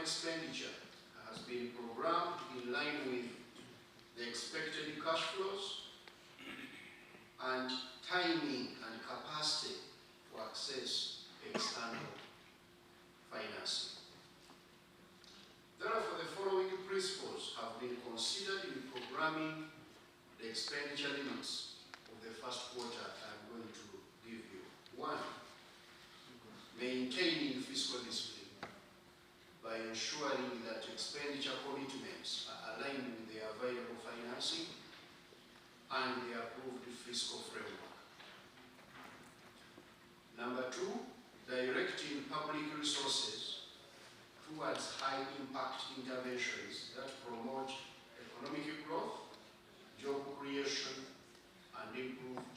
expenditure has been programmed in line with the expected cash flows and timing and capacity to access external financing. Therefore, the following principles have been considered in programming the expenditure limits of the first quarter I'm going to give you. 1. Maintaining fiscal discipline by ensuring that expenditure commitments are aligned with the available financing and the approved fiscal framework. Number 2, directing public resources towards high-impact interventions that promote economic growth, job creation, and improved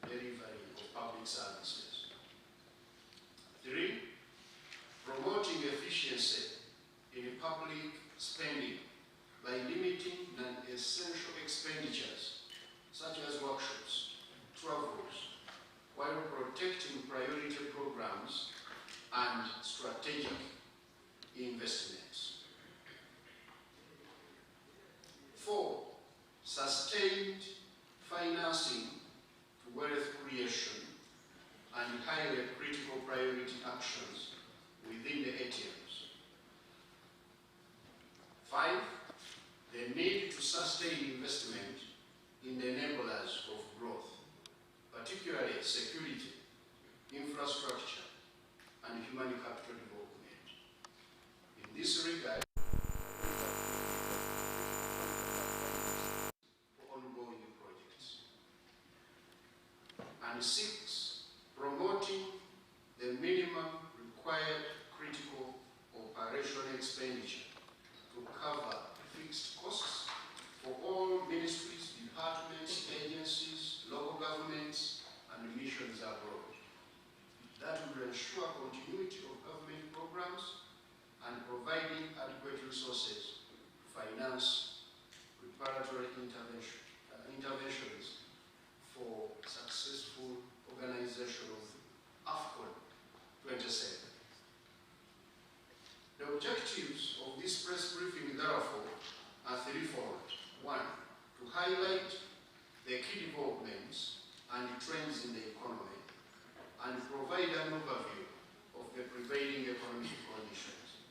delivery of public services. 3, promoting efficiency in public spending by limiting non-essential expenditures such as workshops, travels, while protecting priority programs and strategic investments. 4, sustained financing to wealth creation and highly critical priority actions within the ATMs. 5, the need to sustain investment in the enablers of growth, particularly security, infrastructure, and human capital development. In this regard, for ongoing projects. And 6, promoting the minimum required critical operational expenditure to cover fixed costs for all ministries, departments, agencies, local governments, and missions abroad. That will ensure continuity of government programs and providing adequate resources to finance preparatory interventions for successful organization of FY-2026. The objectives of this press briefing, therefore, are threefold. 1, to highlight the key developments and trends in the economy and provide an overview of the prevailing economic conditions.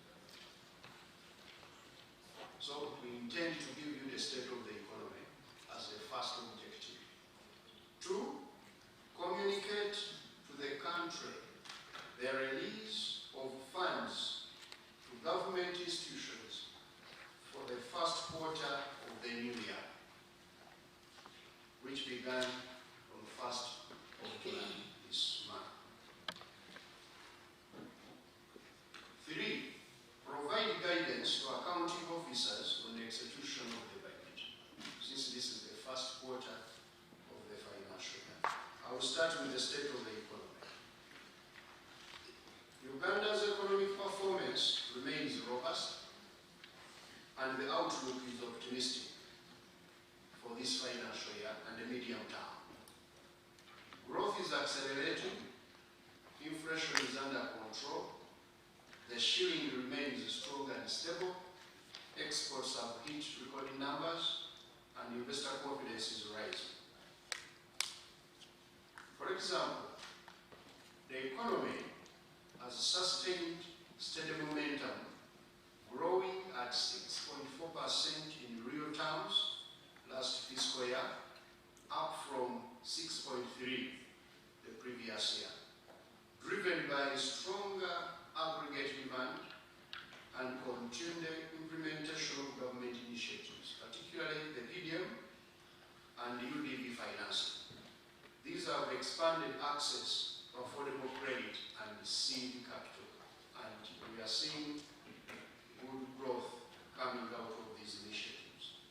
So we intend to give you the state of the economy as a first objective. 2, communicate to the country the release of funds to government institutions for the first quarter of the new year, which began on 1st of July this month. 3, provide guidance to accounting officers on the execution of the budget, since this is the first quarter of the financial year. I will start with the state of the economy. Uganda's economic performance remains robust, and the outlook is optimistic for this financial year and the medium term. Growth is accelerating, inflation is under control, the shilling remains strong and stable, exports have hit record numbers, and investor confidence is rising. For example, the economy has sustained steady momentum, growing at 6.4% in real terms last fiscal year, up from 6.3% the previous year, driven by stronger aggregate demand and continued implementation of government initiatives, particularly the PDM and UDB financing. These have expanded access to affordable credit and seed capital, and we are seeing good growth coming out of these initiatives.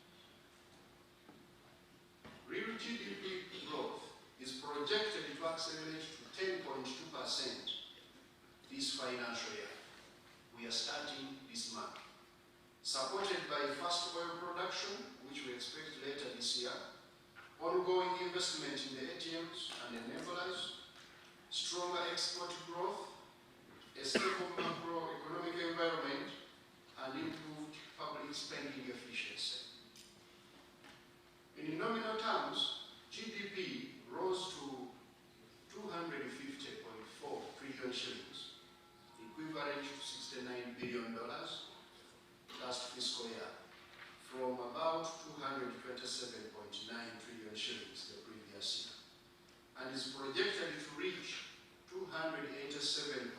Real GDP growth is projected to accelerate to 10.2% this financial year. We are starting this month, supported by fast oil production, which we expect later this year, ongoing investment in the ATMs and enablers, stronger export growth, a stable macroeconomic environment, is projected to reach 287.23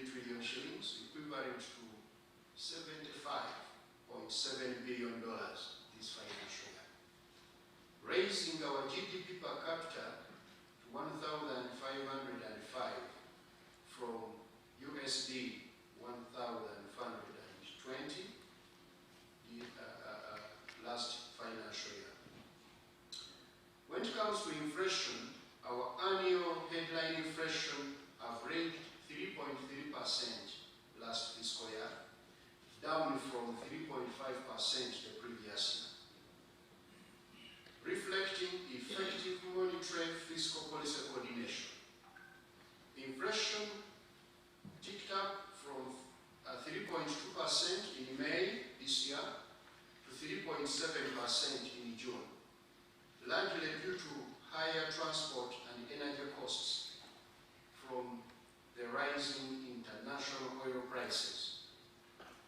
trillion shillings, equivalent to $75.7 billion this financial year, raising our GDP per capita to 1,505 from USD 1,520 last financial year. When it comes to inflation, our annual headline inflation averaged 3.3% last fiscal year, down from 3.5% the previous year, reflecting effective monetary fiscal policy coordination. Inflation ticked up from 3.2% in May this year to 3.7% in June, largely due to higher transport and energy costs from the rising international oil prices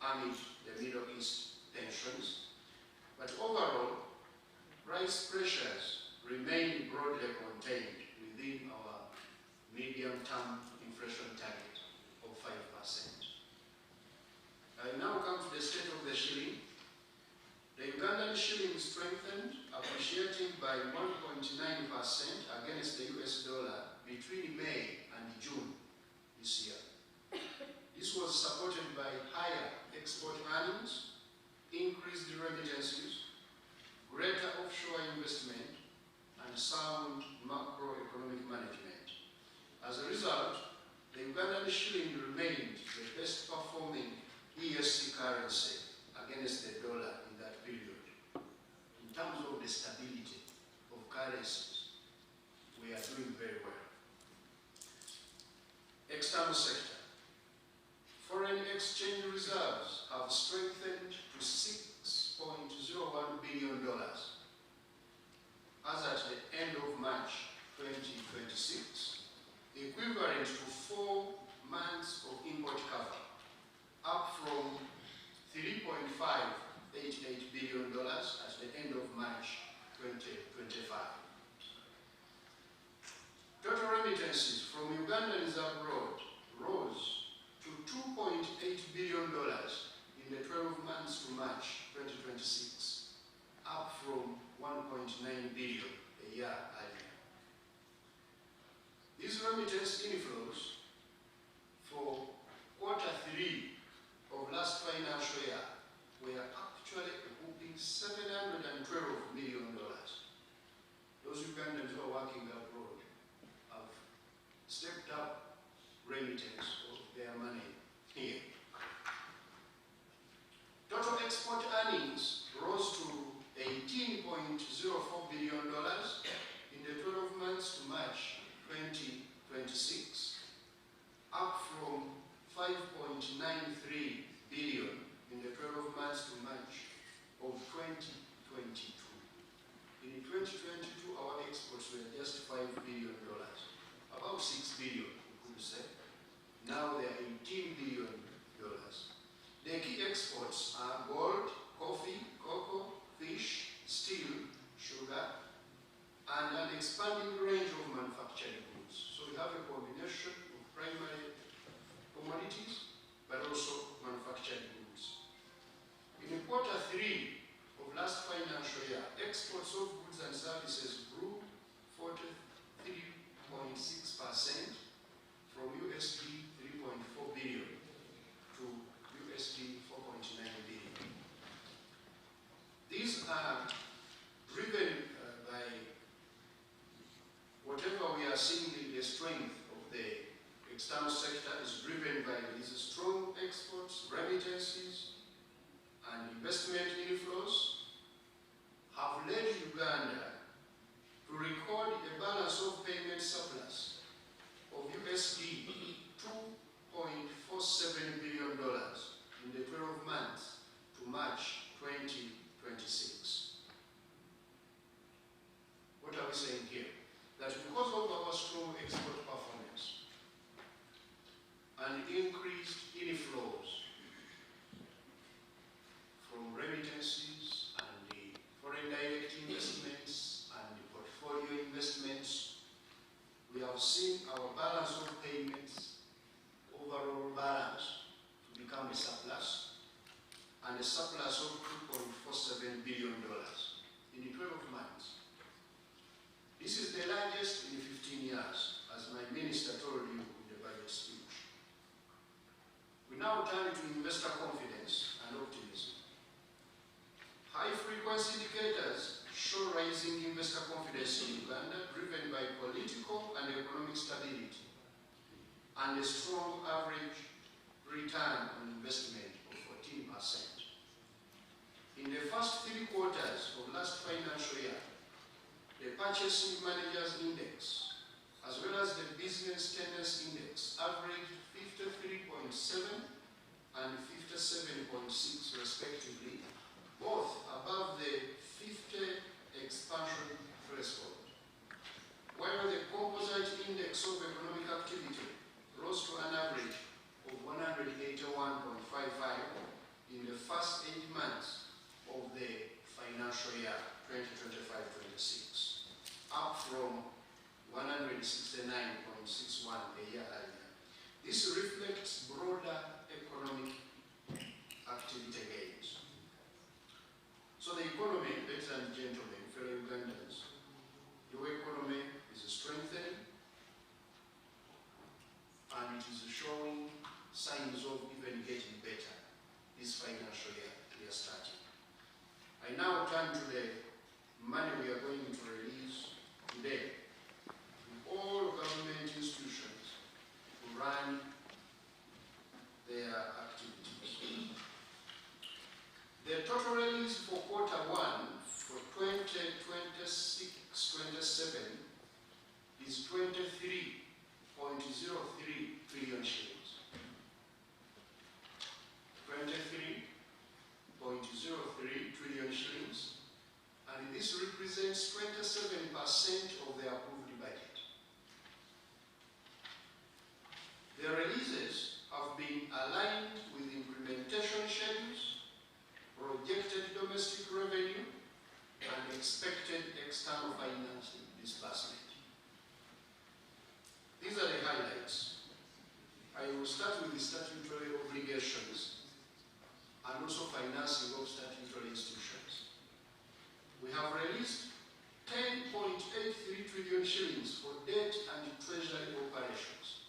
amid the Middle East tensions. But overall, price pressures remain broadly contained within our medium-term inflation target of 5%. I now come to the state of the shilling. The Ugandan shilling strengthened, appreciating by 1.9% against the US dollar between May and June this year. This was supported by higher export earnings, increased remittances, greater offshore investment, and sound macroeconomic management. As a result, the Ugandan shilling remained the best performing ESC currency against the dollar in that period. In terms of the stability of currencies, we are doing very well. External sector. Foreign exchange reserves have strengthened to $6.01 billion as at the end of March 2026, equivalent to 4 months of import cover, up from $3.588 billion at the end of March 2025. Total remittances from Ugandans abroad rose to $2.8 billion in the 12 months to March 2026, up from $1.9 billion a year earlier. These remittance inflows for Q3 of last financial year were actually a whopping $712 million. Those Ugandans who are working abroad have stepped up remittance of their money here. Total export earnings rose to $18.04 billion in the 12 months to March 2026, up from $5.93 billion in the 12 months to March of 2022. In 2022, our exports were just $5 billion, about $6 billion, we could say. Now they are $18 billion. The key exports are gold, coffee, cocoa, fish, steel, sugar, and an expanding range of manufactured goods. So we have a combination of primary commodities, but also manufactured goods. In Q3 of last financial year, exports of goods and services grew 43.6% from USD 3.4 billion to USD 4.9 billion. These are driven by whatever we are seeing in the strength of the external sector is driven by these strong exports, remittances, and investment inflows have led Uganda to record a balance of payment surplus of USD 2.47 billion in the 12 months to March 2026. What are we saying here? That because of our strong export performance and increased inflows from remittances and the foreign direct investments and the portfolio investments, have seen our balance of payments, overall balance, to become a surplus, and a surplus of $2.47 billion in 12 months. This is the largest in 15 years, as my minister told you in the budget speech. We now turn to investor confidence and optimism. High-frequency indicators show rising investor confidence in Uganda, driven by political and economic stability, and a strong average return on investment of 14%. In the first 3 quarters of last financial year, the Purchasing Managers Index, as well as the Business Tenants Index, averaged 53.7 and 57.6 respectively, both above the 50 expansion threshold. While the Composite Index of Economic Activity rose to an average of 181.55 in the first 8 months of the financial year 2025-26, up from 169.61 a year earlier. This reflects broader economic activity gains. So the economy, ladies and gentlemen, fellow Ugandans, your economy is strengthening and it is showing signs of even getting better this financial year we are starting. I now turn to the money we are going to release today to all government institutions to run their activities. The total release for Q1 for 2026-27 is 23.03 trillion shillings. 23.03 trillion shillings, and this represents 27% of the approved budget. The releases have been aligned with implementation schedules, projected domestic revenue, and expected external financing disbursement. These are the highlights. I will start with the statutory obligations and also financing of statutory institutions. We have released 10.83 trillion shillings for debt and treasury operations.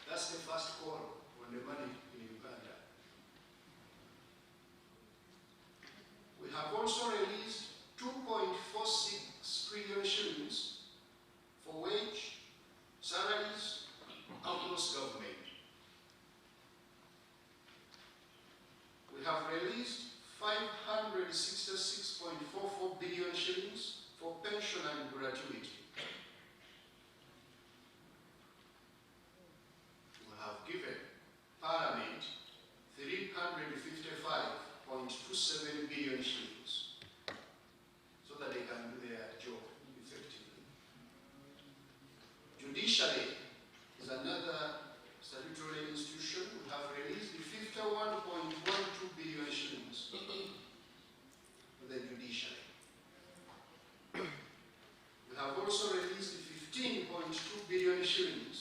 That's the first call on the money in Uganda. We have also released 2.46 trillion shillings for wage, salaries, across government. We have released 566.44 billion shillings for pension and gratuity. We have given Parliament 355.27 billion shillings so that they can do their job effectively. Judiciary is another statutory institution. We have released the 51.12 billion shillings for the judiciary. We have also released the 15.2 billion shillings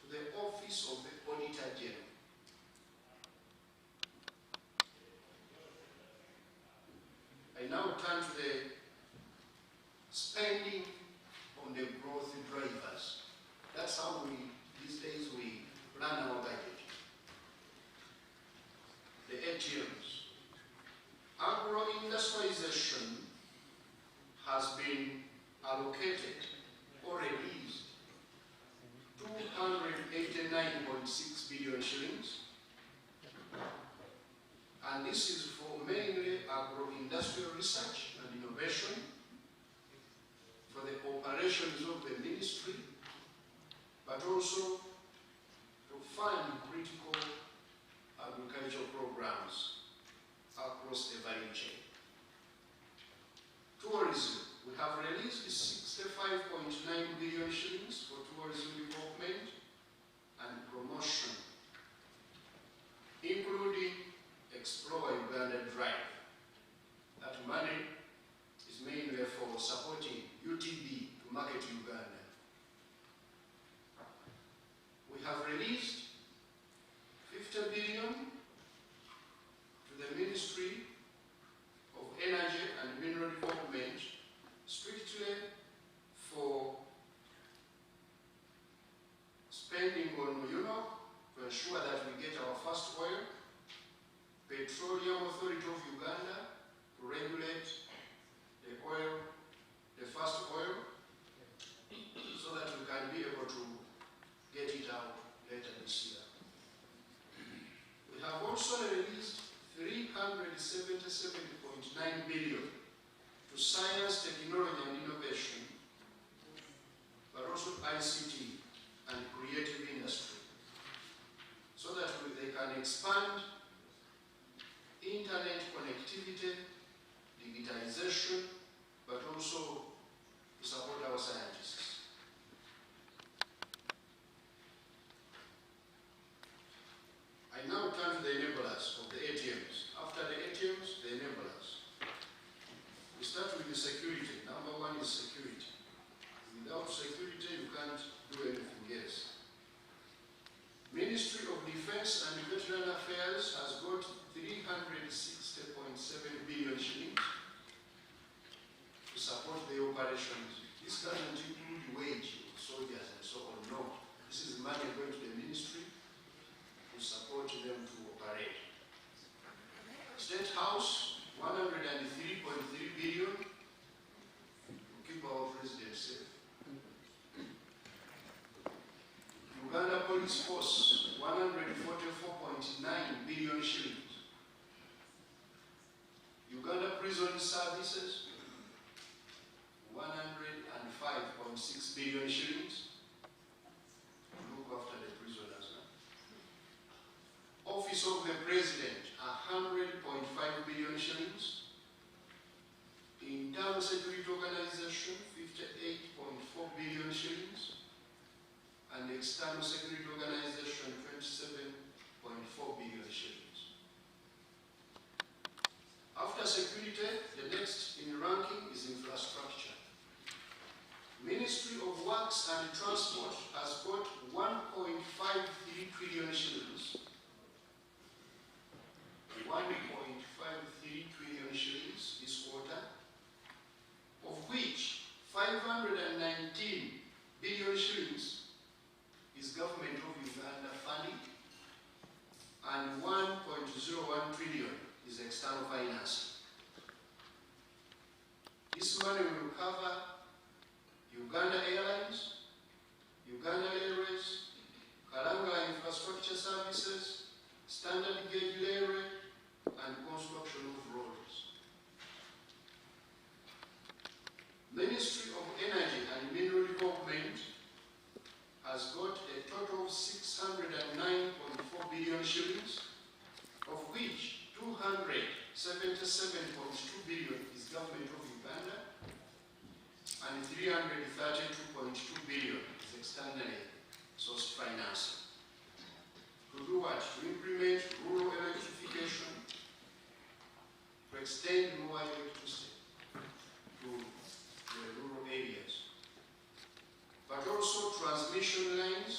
to the Office of the Auditor General. I now turn to the spending on the growth drivers. That's how these days we plan our budget. The ATMs. Agro-industrialization has been allocated or released 289.6 billion shillings. And this is for mainly agro-industrial research and innovation, for the operations of the ministry, but also to fund critical agricultural programs across the value chain. Tourism. We have released 65.9 billion shillings for tourism development and promotion, including Explore Uganda Drive. That money is mainly for supporting UTB to market Uganda. We have released 50 billion to the Ministry of Energy and Mineral Development strictly for spending on to ensure that we get our first oil, Petroleum Authority of Uganda to regulate the oil, the first oil, so that we can be able to get it out later this year. We have also released 377.9 billion to science, technology and innovation, but also ICT and creative industry, so that they can expand internet connectivity, digitization, but also to support our scientists. I now turn to the enablers of the ATMs. After the ATMs, the enablers. We start with the security. Number one is security. Without security, you can't do anything else. Ministry of Defense and Veteran Affairs has got 360.7 billion shillings to support the operations. This doesn't include wage of soldiers and so on. No. This is money going to the ministry to support them to operate. State House, 103.3 billion to keep our president safe. Uganda Police Force, 144.9 billion shillings. Uganda Prison Services, 105.6 billion shillings. Look after the prisoners now. Office of the President, 100.5 billion shillings. Internal Security Organization, 58.4 billion shillings. And the External Security Organization, 27.4 billion shillings. After security, the next in ranking is infrastructure. Ministry of Works and Transport has got 1.53 trillion shillings. 1.53 trillion shillings this quarter, of which 519 billion shillings is Government of Uganda funding, and 1.01 trillion is external financing. This money will cover Uganda Airlines, Uganda Airways, Karanga Infrastructure Services, Standard Gauge Railway, and construction of roads. Ministry of Energy and Mineral Development has got a total of 609.4 billion shillings, of which 277.2 billion is Government of Uganda and 332.2 billion is externally sourced financing. To do what? To implement rural electrification, to extend more electricity to the rural areas, but also transmission lines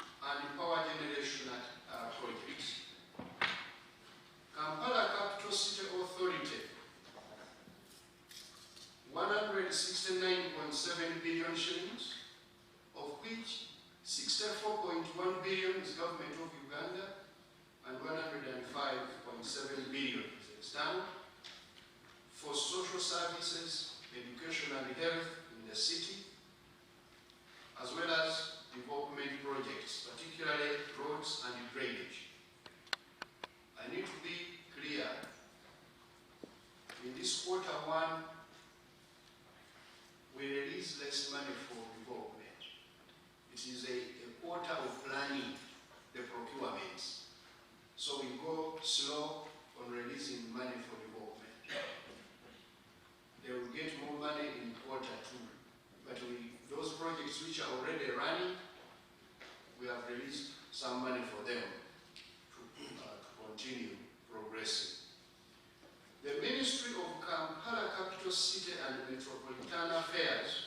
and power generation projects. Kampala Capital City Authority, 169.7 billion shillings, of which 64.1 billion is Government of Uganda and 105.7 billion is external for social services, education and health in the city, as well as development projects, particularly roads and drainage. I need to be clear. In this quarter one, we release less money for development. It is a quarter of planning the procurements. So we go slow on releasing money for development. They will get more money in quarter two. But those projects which are already running, we have released some money for them to continue progressing. The Ministry of Kampala Capital City and Metropolitan Affairs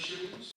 shillings.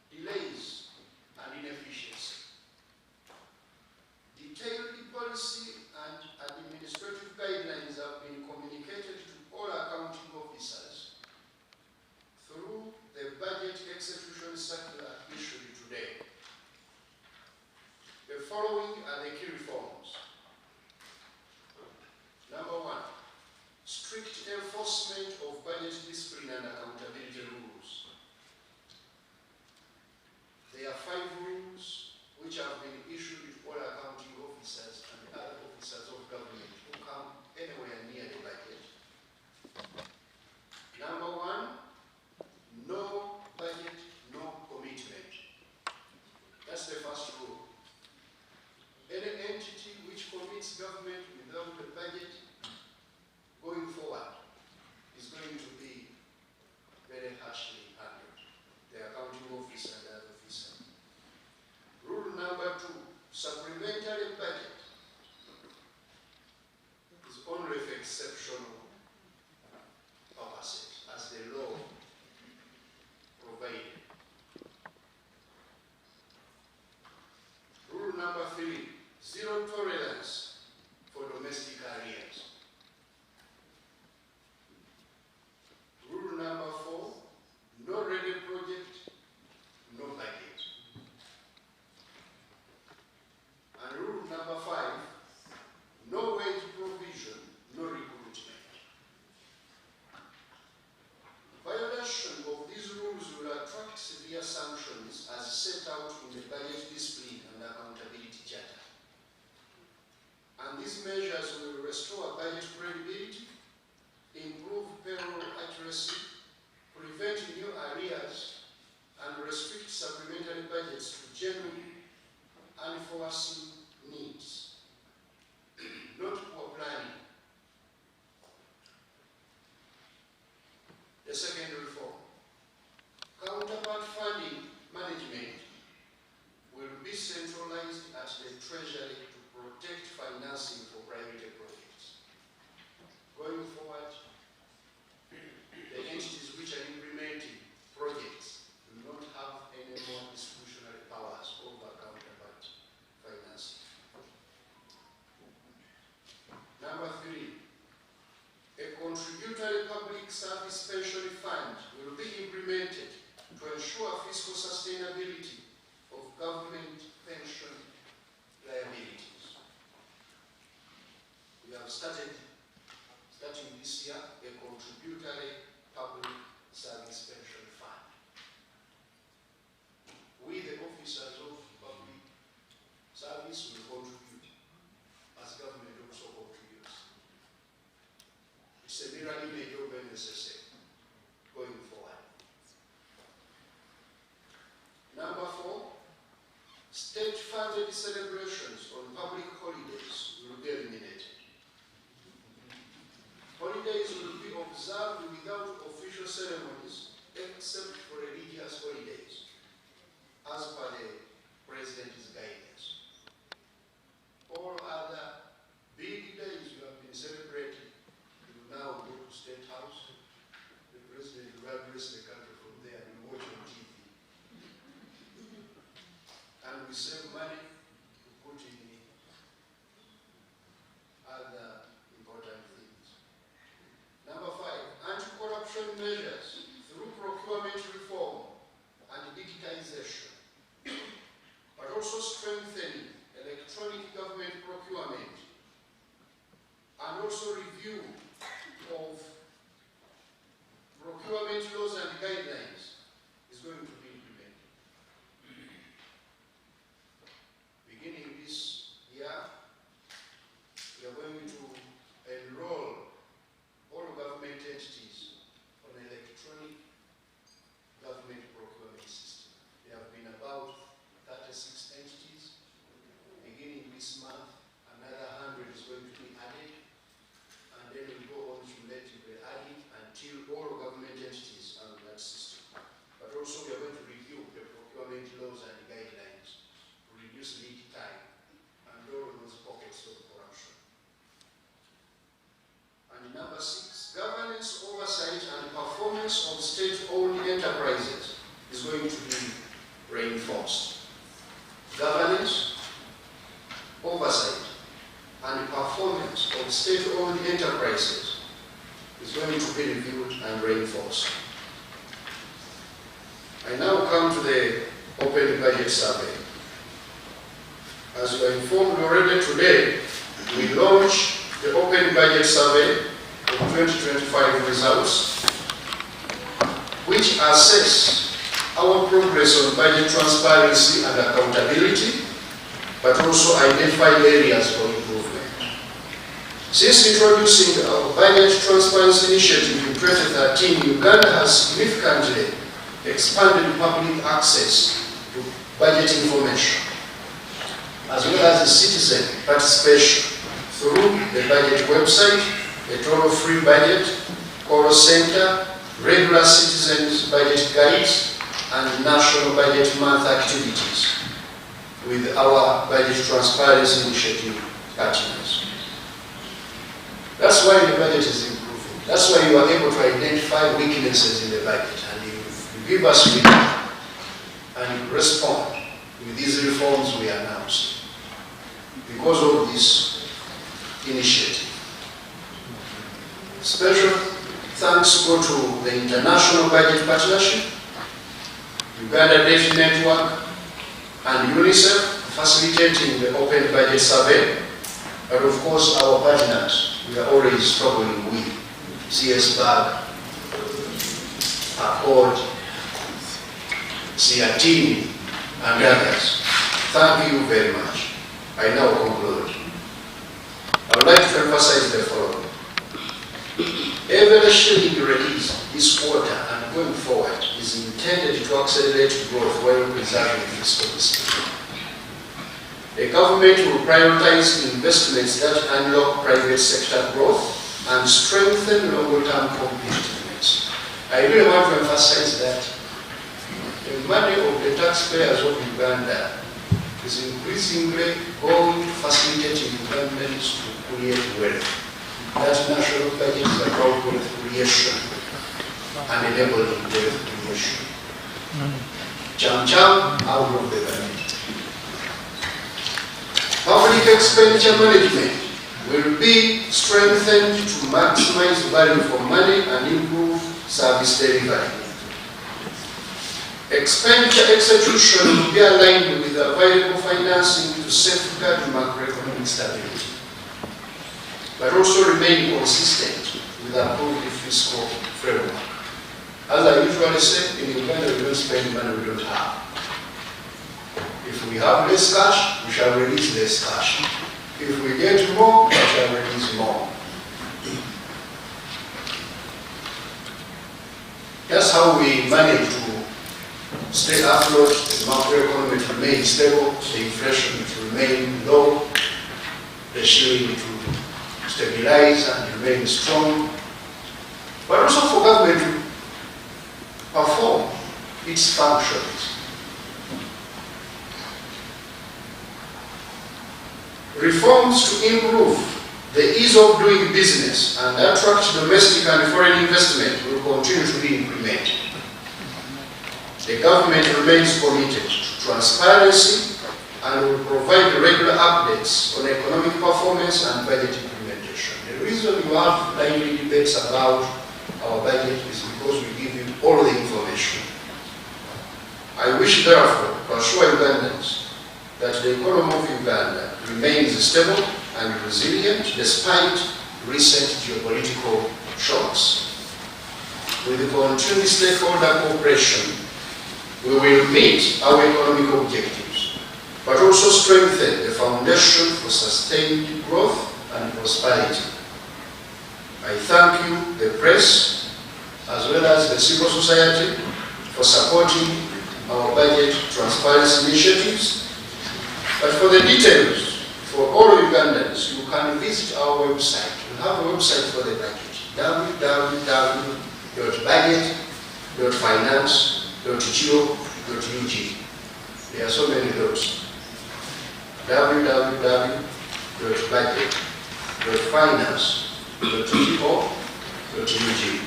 Delays and inefficiency. Detailed policy and administrative guidelines have been communicated to all accounting officers through the budget execution circular issued today. The following are the key reforms. Number one, strict enforcement of budget discipline and accountability rules. There are 5 rules which have been issued to all accounting officers and other officers of government who come anywhere near the budget. Number one, no budget, no commitment. That's the first rule. Any entity which commits government without a budget going forward is going to be very harshly handled. The accounting officer and other officer. Rule number 2, supplementary budget is only for exceptional purposes as the law provided. Rule number 3, zero tolerance for domestic arrears. Rule number 4, no ready project, no budget. And rule number 5, no wage provision, no recruitment. Violation of these rules will attract severe sanctions as set out in the Budget Discipline and Accountability Charter. And these measures will restore budget credibility, improve payroll accuracy, prevent new arrears, and restrict supplementary budgets to genuine unforeseen needs, not poor planning. The second reform, counterpart funding management will be centralized at the Treasury to protect financing for priority projects. Going forward, the entities which are implementing projects will not have any more discretionary powers over counterpart financing. Number 3, a contributory public service pension fund will be implemented to ensure fiscal sustainability of government pension liabilities. We have starting this year, a contributory public service pension fund. We, the officers of public service, will contribute as government also contributes. It's a merely major necessary going forward. Number 4, observed without official ceremonies except for religious holidays, as per the President's guidance. All other big days you have been celebrating, you now go to State House. The President will address the country from there and watch on TV. And we save money to put in other important things. Number 5, anti-corruption measures through procurement reform and digitization, but also strengthening electronic government procurement and also review of procurement laws and guidelines is going to be implemented. Beginning this year, we are going to enroll all government entities on an electronic government procurement system. There have been about 36 entities. Beginning this month, another 100 is going to be added, and then we go on cumulatively adding until all government entities are on that system. But also we are going to review the procurement laws and guidelines to reduce lead time and all those pockets of corruption. And number 6, governance, oversight and performance of state-owned enterprises is going to be reinforced. Governance, oversight and performance of state-owned enterprises is going to be reviewed and reinforced. I now come to the Open Budget Survey. As you are informed already today, we launched the Open Budget Survey of 2025 results, which assess our progress on budget transparency and accountability, but also identify areas for improvement. Since introducing our Budget Transparency Initiative in 2013, Uganda has significantly expanded public access to budget information, as well as the citizen participation through the budget website, a total free budget, call center, regular citizens budget guides, and national budget month activities with our Budget Transparency Initiative partners. That's why the budget is improving. That's why you are able to identify weaknesses in the budget, and you give us feedback and you respond with these reforms we announced because of this initiative. Special thanks go to the International Budget Partnership, Uganda Deaf Network, and UNICEF facilitating the Open Budget Survey, but of course our partners we are always struggling with, CS-BAG, Accord, CRT, and others. Thank you very much. I now conclude. I would like to emphasize the following. Every shilling released this quarter and going forward is intended to accelerate growth while preserving fiscal discipline. The government will prioritize investments that unlock private sector growth and strengthen longer-term competitiveness. I really want to emphasize that the money of the taxpayers of Uganda is increasingly going to facilitating governments to create wealth. That national budget is about wealth creation and enabling wealth creation. Cham-cham out of the budget. Public expenditure management will be strengthened to maximize value for money and improve service delivery. Expenditure execution will be aligned with available financing to safeguard macroeconomic stability, but also remain consistent with approved fiscal framework. As I usually say, in Uganda we don't spend money we don't have. If we have less cash, we shall release less cash. If we get more, we shall release more. That's how we manage to stay afloat, the macroeconomy to remain stable, the inflation to remain low, the shilling to stabilize and remain strong. But its functions. Reforms to improve the ease of doing business and attract domestic and foreign investment will continue to be implemented. The government remains committed to transparency and will provide regular updates on economic performance and budget implementation. The reason you have lively debates about our budget is because we give you all the information. I wish, therefore, to assure Ugandans that the economy of Uganda remains stable and resilient despite recent geopolitical shocks. With the continued stakeholder cooperation, we will meet our economic objectives, but also strengthen the foundation for sustained growth and prosperity. I thank you, the press, as well as the civil society, for supporting our budget transparency initiatives. But for the details, for all Ugandans, you can visit our website. We have a website for the budget, www.budget.finance.go.ug. There are so many those. www.budget.finance.go.ug.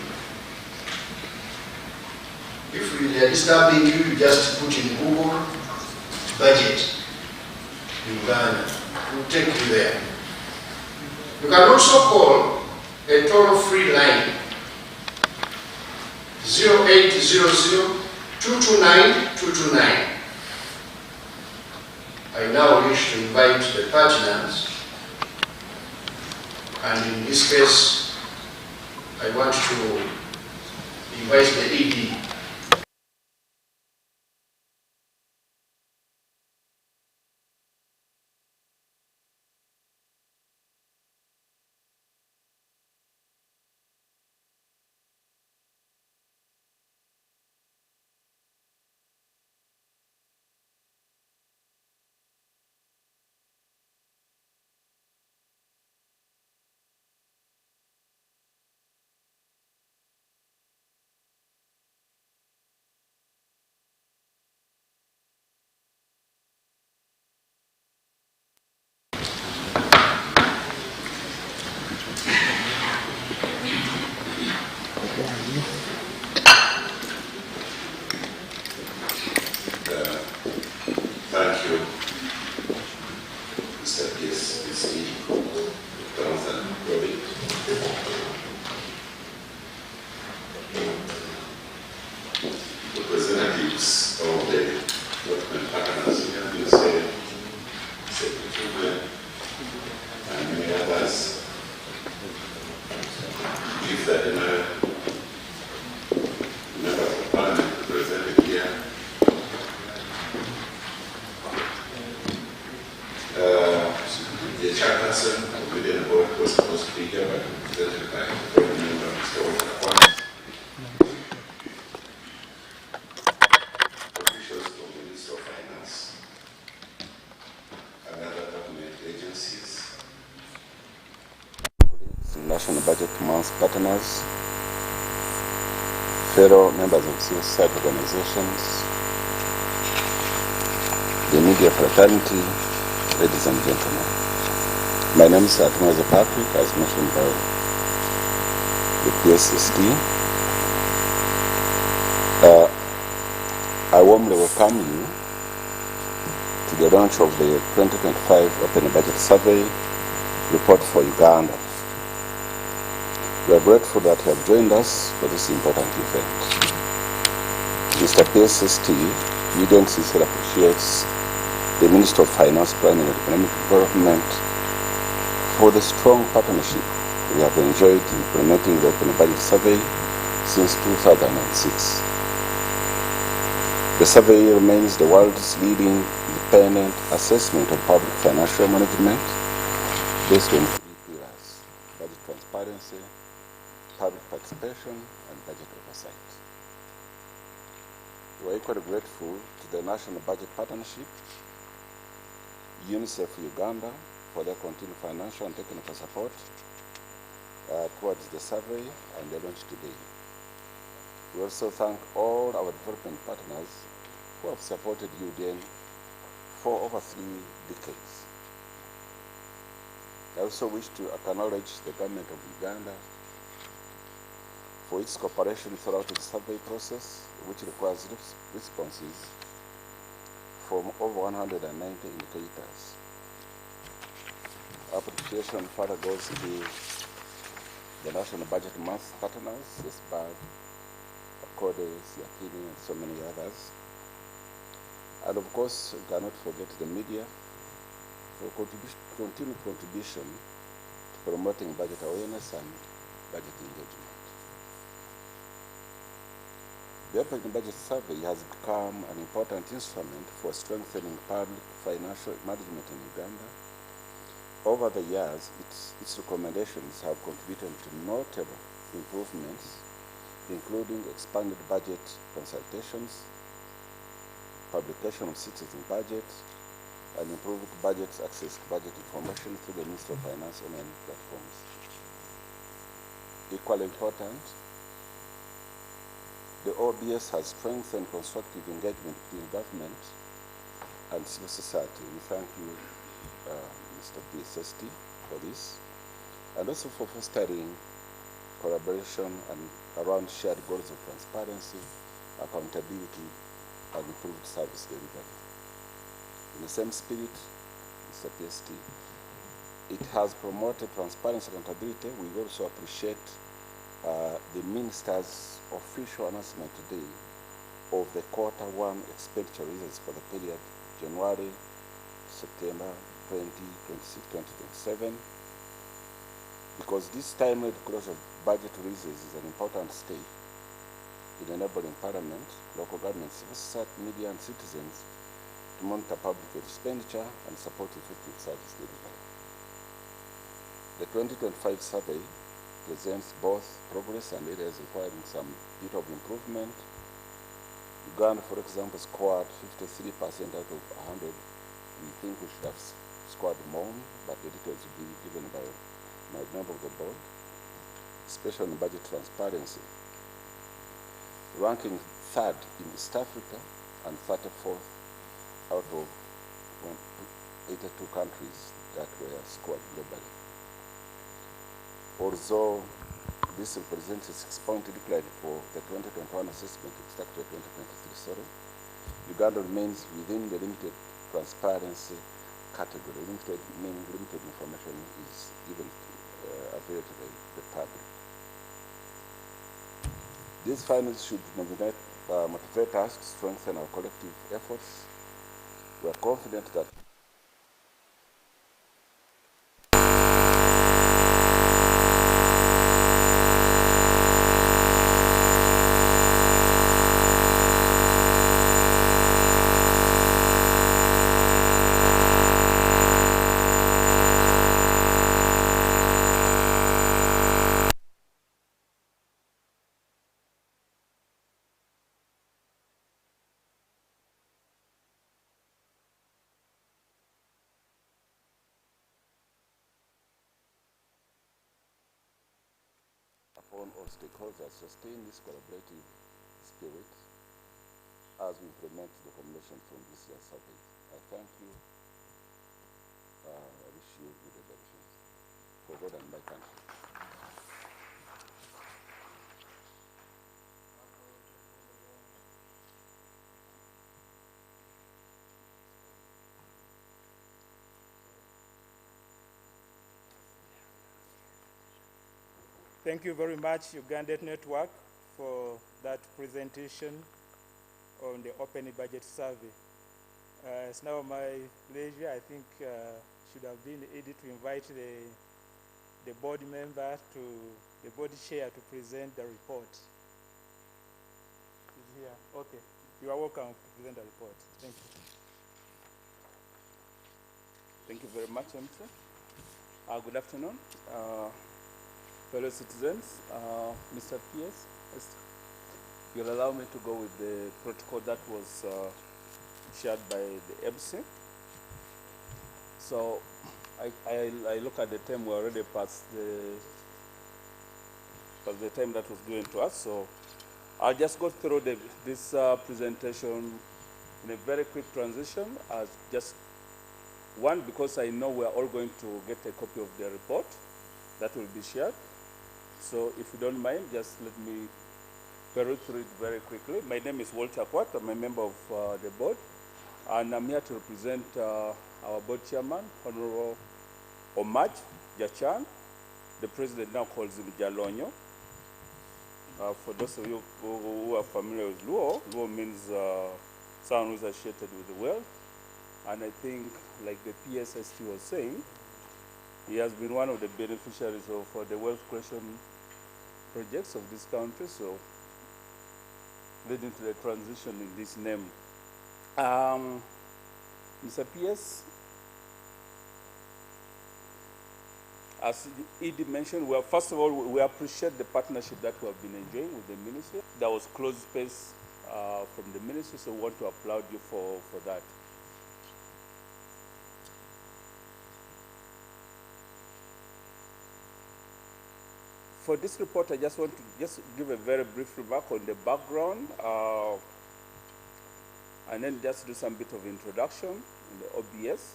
If we are disturbing you, you just put in Google budget Uganda. We'll take you there. You can also call a toll-free line 0800-229-229. I now wish to invite the partners, and in this case, I want to invite the ED. Thank you, Mr. PSPC, Jonathan Robbie. Representatives of the development partners, Secretary and many others. If there are any members of Parliament represented here, the chairperson of the Indian board was supposed to be here, but presented by the board member, Mr. Walter Kwan. Officials from the Ministry of Finance and other government agencies. National Budget Month partners, fellow members of civil society organizations, the media fraternity, ladies and gentlemen. My name is Atmaza Patrick, as mentioned by the PSSD. I warmly welcome you to the launch of the 2025 Open Budget Survey report for Uganda. We are grateful that you have joined us for this important event. Mr. PSSD, Uden sincerely appreciates the Minister of Finance, Planning and Economic Development for the strong partnership we have enjoyed in implementing the Open Budget Survey since 2006. The survey remains the world's leading independent assessment of public financial management based on three pillars: budget transparency, public participation, and budget oversight. We are equally grateful to the National Budget Partnership, UNICEF Uganda, for their continued financial and technical support towards the survey and the launch today. We also thank all our development partners who have supported UDN for over 3 decades. I also wish to acknowledge the government of Uganda for its cooperation throughout the survey process, which requires responses from over 190 indicators. Appreciation further goes to the National Budget Month partners, SBAG, Accordes, Yakini, and so many others. And of course, we cannot forget the media for continued contribution to promoting budget awareness and budget engagement. The Open Budget Survey has become an important instrument for strengthening public financial management in Uganda. Over the years, its recommendations have contributed to notable improvements, including expanded budget consultations, publication of citizen budget, and improved budget access to budget information through the Ministry of Finance online platforms. Equally important, the OBS has strengthened constructive engagement between government and civil society. We thank you, Mr. PSST, for this, and also for fostering collaboration and around shared goals of transparency, accountability, and improved service delivery. In the same spirit, Mr. PST, it has promoted transparency and accountability. We also appreciate the Minister's official announcement today of the Q1 expenditure results for the period January to September 2026-2027, because this timely declaration of budget reserves is an important step in enabling Parliament, local governments, civil society, media, and citizens to monitor public expenditure and support effective service delivery. The 2025 survey presents both progress and areas requiring some bit of improvement. Uganda, for example, scored 53% out of 100. We think we should have scored more, but the details will be given by my member of the board, especially on budget transparency, ranking 3rd in East Africa and 34th out of 82 countries that were scored globally. Although this represents a 6-point decline for the 2021 assessment, it's actually 2023, sorry, Uganda remains within the limited transparency category. Meaning limited information is given available to the public. These findings should motivate us to strengthen our collective efforts. We are confident that upon all stakeholders sustain this collaborative spirit as we implement the recommendation from this year's survey. I thank you. I wish you good elections for God and my country. Thank you very much, Uganda Network, for that presentation on the Open Budget Survey. It's now my pleasure, I think should have been easy to invite the board member the board chair to present the report. Is here? Okay. You are welcome to present the report. Thank you. Thank you very much, MC. Good afternoon, fellow citizens. Mr. P.S., you'll allow me to go with the protocol that was shared by the MC. So I look at the time, we're already past the time that was given to us. So I'll just go through this presentation in a very quick transition. Just one, because I know we're all going to get a copy of the report that will be shared. So if you don't mind, just let me peruse through it very quickly. My name is Walter Kwat. I'm a member of the board, and I'm here to represent our board chairman, Honorable Omaj Jachan. The president now calls him Jalonyo. For those of you who are familiar with Luo, Luo means someone who's associated with the wealth. And I think, like the PSST was saying, he has been one of the beneficiaries of the wealth creation projects of this country, so leading to the transition in this name. Mr. PS, as Edie mentioned, first of all, we appreciate the partnership that we have been enjoying with the ministry. There was closed space from the ministry, so we want to applaud you for that. For this report, I just want to give a very brief remark on the background, and then just do some bit of introduction in the OBS.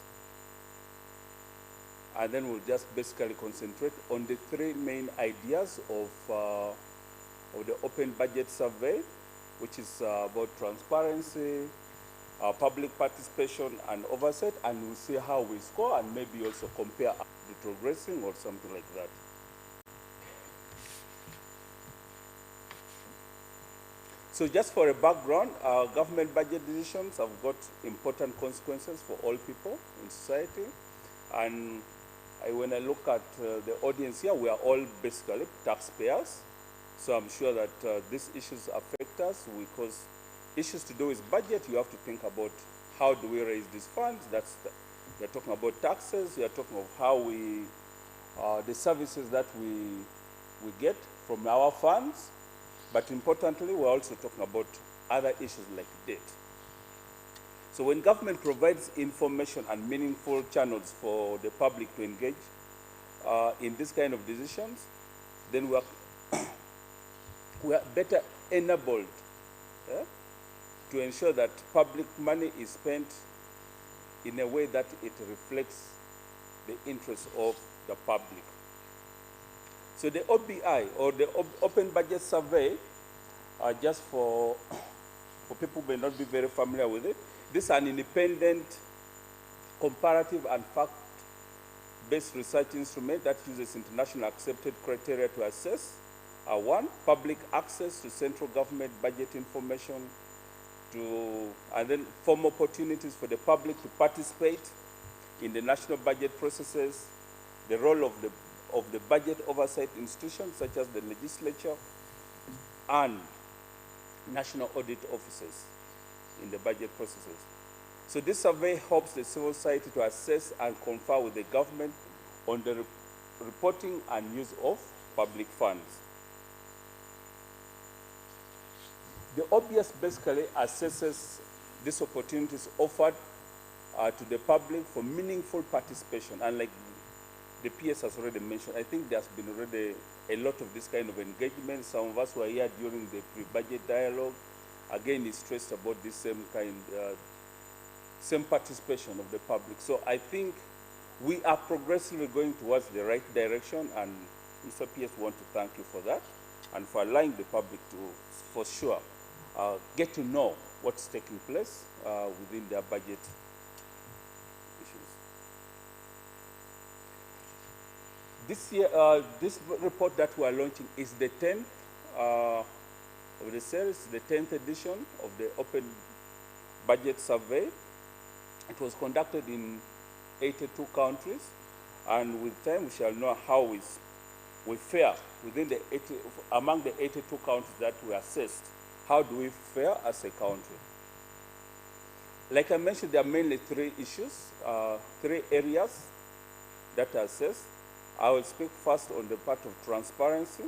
And then we'll just basically concentrate on the three main ideas of the Open Budget Survey, which is about transparency, public participation, and oversight, and we'll see how we score and maybe also compare the progressing or something like that. So just for a background, government budget decisions have got important consequences for all people in society. And when I look at the audience here, we are all basically taxpayers. So I'm sure that these issues affect us because issues to do with budget, you have to think about how do we raise these funds. You're talking about taxes, you're talking of how the services that we get from our funds. But importantly, we're also talking about other issues like debt. So when government provides information and meaningful channels for the public to engage in this kind of decisions, then we are better enabled to ensure that public money is spent in a way that it reflects the interests of the public. So the OBI, or the Open Budget Survey, just for people who may not be very familiar with it, this is an independent, comparative and fact-based research instrument that uses international accepted criteria to assess, one, public access to central government budget information, and then form opportunities for the public to participate in the national budget processes, the role of the budget oversight institutions such as the legislature and national audit officers in the budget processes. So this survey helps the civil society to assess and confer with the government on the reporting and use of public funds. The OBS basically assesses these opportunities offered to the public for meaningful participation, and like the PS has already mentioned, I think there's been already a lot of this kind of engagement. Some of us were here during the pre-budget dialogue. Again, it's stressed about this same participation of the public. So I think we are progressively going towards the right direction, and Mr. PS, want to thank you for that and for allowing the public to, for sure, get to know what's taking place within their budget issues. This year, this report that we are launching is the 10th of the series, the 10th edition of the Open Budget Survey. It was conducted in 82 countries, and with time we shall know how we fare within among the 82 countries that we assessed. How do we fare as a country? Like I mentioned, there are mainly three issues, three areas that are assessed. I will speak first on the part of transparency.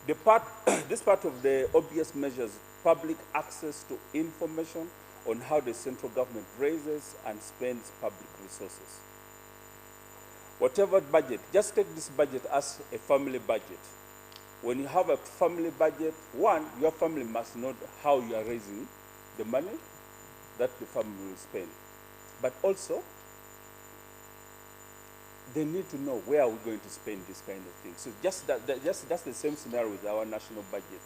This part of the OBS measures public access to information on how the central government raises and spends public resources. Whatever budget, just take this budget as a family budget. when you have a family budget, one, your family must know how you are raising the money that the family will spend. But also, they need to know where are we going to spend this kind of thing. So that's the same scenario with our national budget.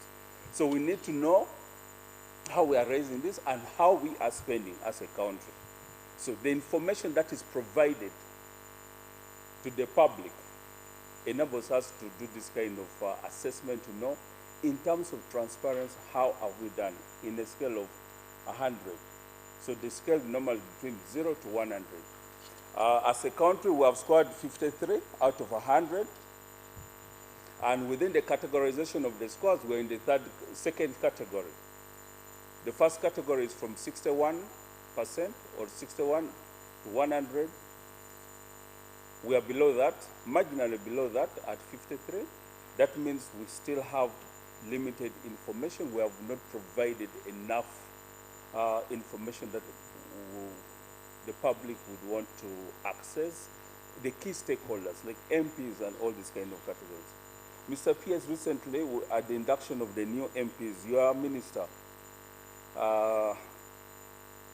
So we need to know how we are raising this and how we are spending as a country. So the information that is provided to the public enables us to do this kind of assessment to know, in terms of transparency, how have we done in a scale of 100. So the scale normally between 0 to 100. As a country, we have scored 53 out of 100. And within the categorization of the scores, we're in the second category. The first category is from 61% or 61 to 100. We are below that, marginally below that at 53. That means we still have limited information. We have not provided enough information that the public would want to access. The key stakeholders, like MPs and all these kind of categories. Mr. Pierce, recently, at the induction of the new MPs, your minister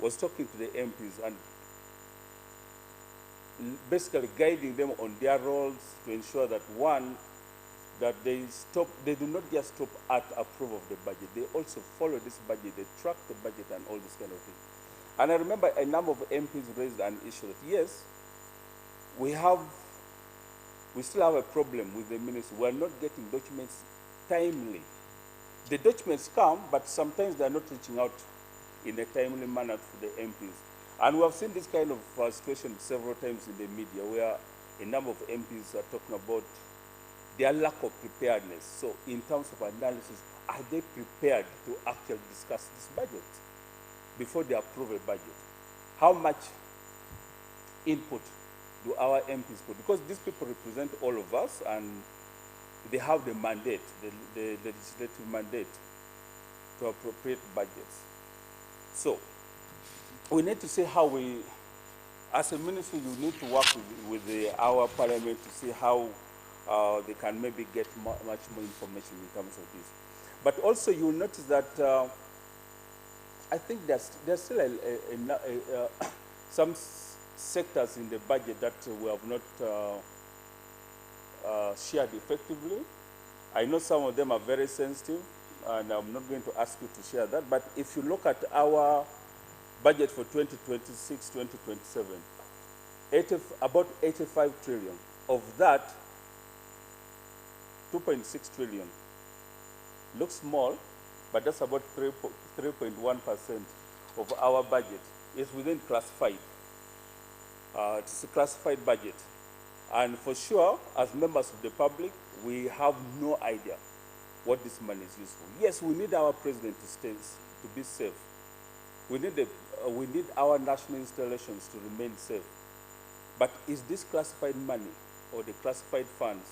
was talking to the MPs and basically guiding them on their roles to ensure that, one, that they do not just stop at approval of the budget, they also follow this budget, they track the budget and all this kind of thing. And I remember a number of MPs raised an issue that, yes, we still have a problem with the ministry. We're not getting documents timely. The documents come, but sometimes they're not reaching out in a timely manner to the MPs. And we have seen this kind of situation several times in the media where a number of MPs are talking about their lack of preparedness. So in terms of analysis, are they prepared to actually discuss this budget before they approve a budget? How much input do our MPs put? Because these people represent all of us and they have the mandate, the legislative mandate to appropriate budgets. So we need to see how we, as a ministry, you need to work with our parliament to see how they can maybe get much more information in terms of this. But also you'll notice that I think there's still some sectors in the budget that we have not shared effectively. I know some of them are very sensitive, and I'm not going to ask you to share that, but if you look at our budget for 2026, 2027, about 85 trillion. Of that, 2.6 trillion looks small, but that's about 3.1% of our budget. It's within classified. It's a classified budget. And for sure, as members of the public, we have no idea what this money is used for. Yes, we need our president to be safe. We need our national installations to remain safe. But is this classified money or the classified funds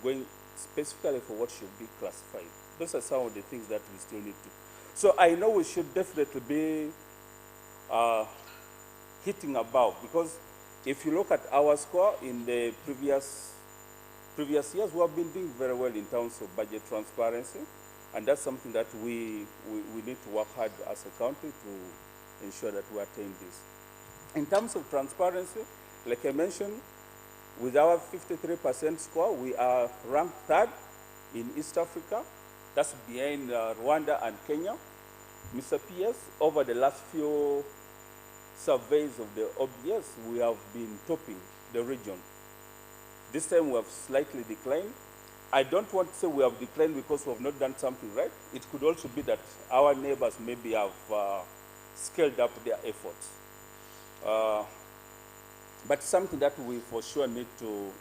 going specifically for what should be classified? Those are some of the things that we still need to. So I know we should definitely be hitting above, because if you look at our score in the previous years, we have been doing very well in terms of budget transparency, and that's something that we need to work hard as a country to ensure that we attain this. In terms of transparency, like I mentioned, with our 53% score, we are ranked third in East Africa. That's behind Rwanda and Kenya. Mr. PS, over the last few surveys of the OBS, we have been topping the region. This time we have slightly declined. I don't want to say we have declined because we have not done something right. It could also be that our neighbors maybe have scaled up their efforts. But something that we for sure need to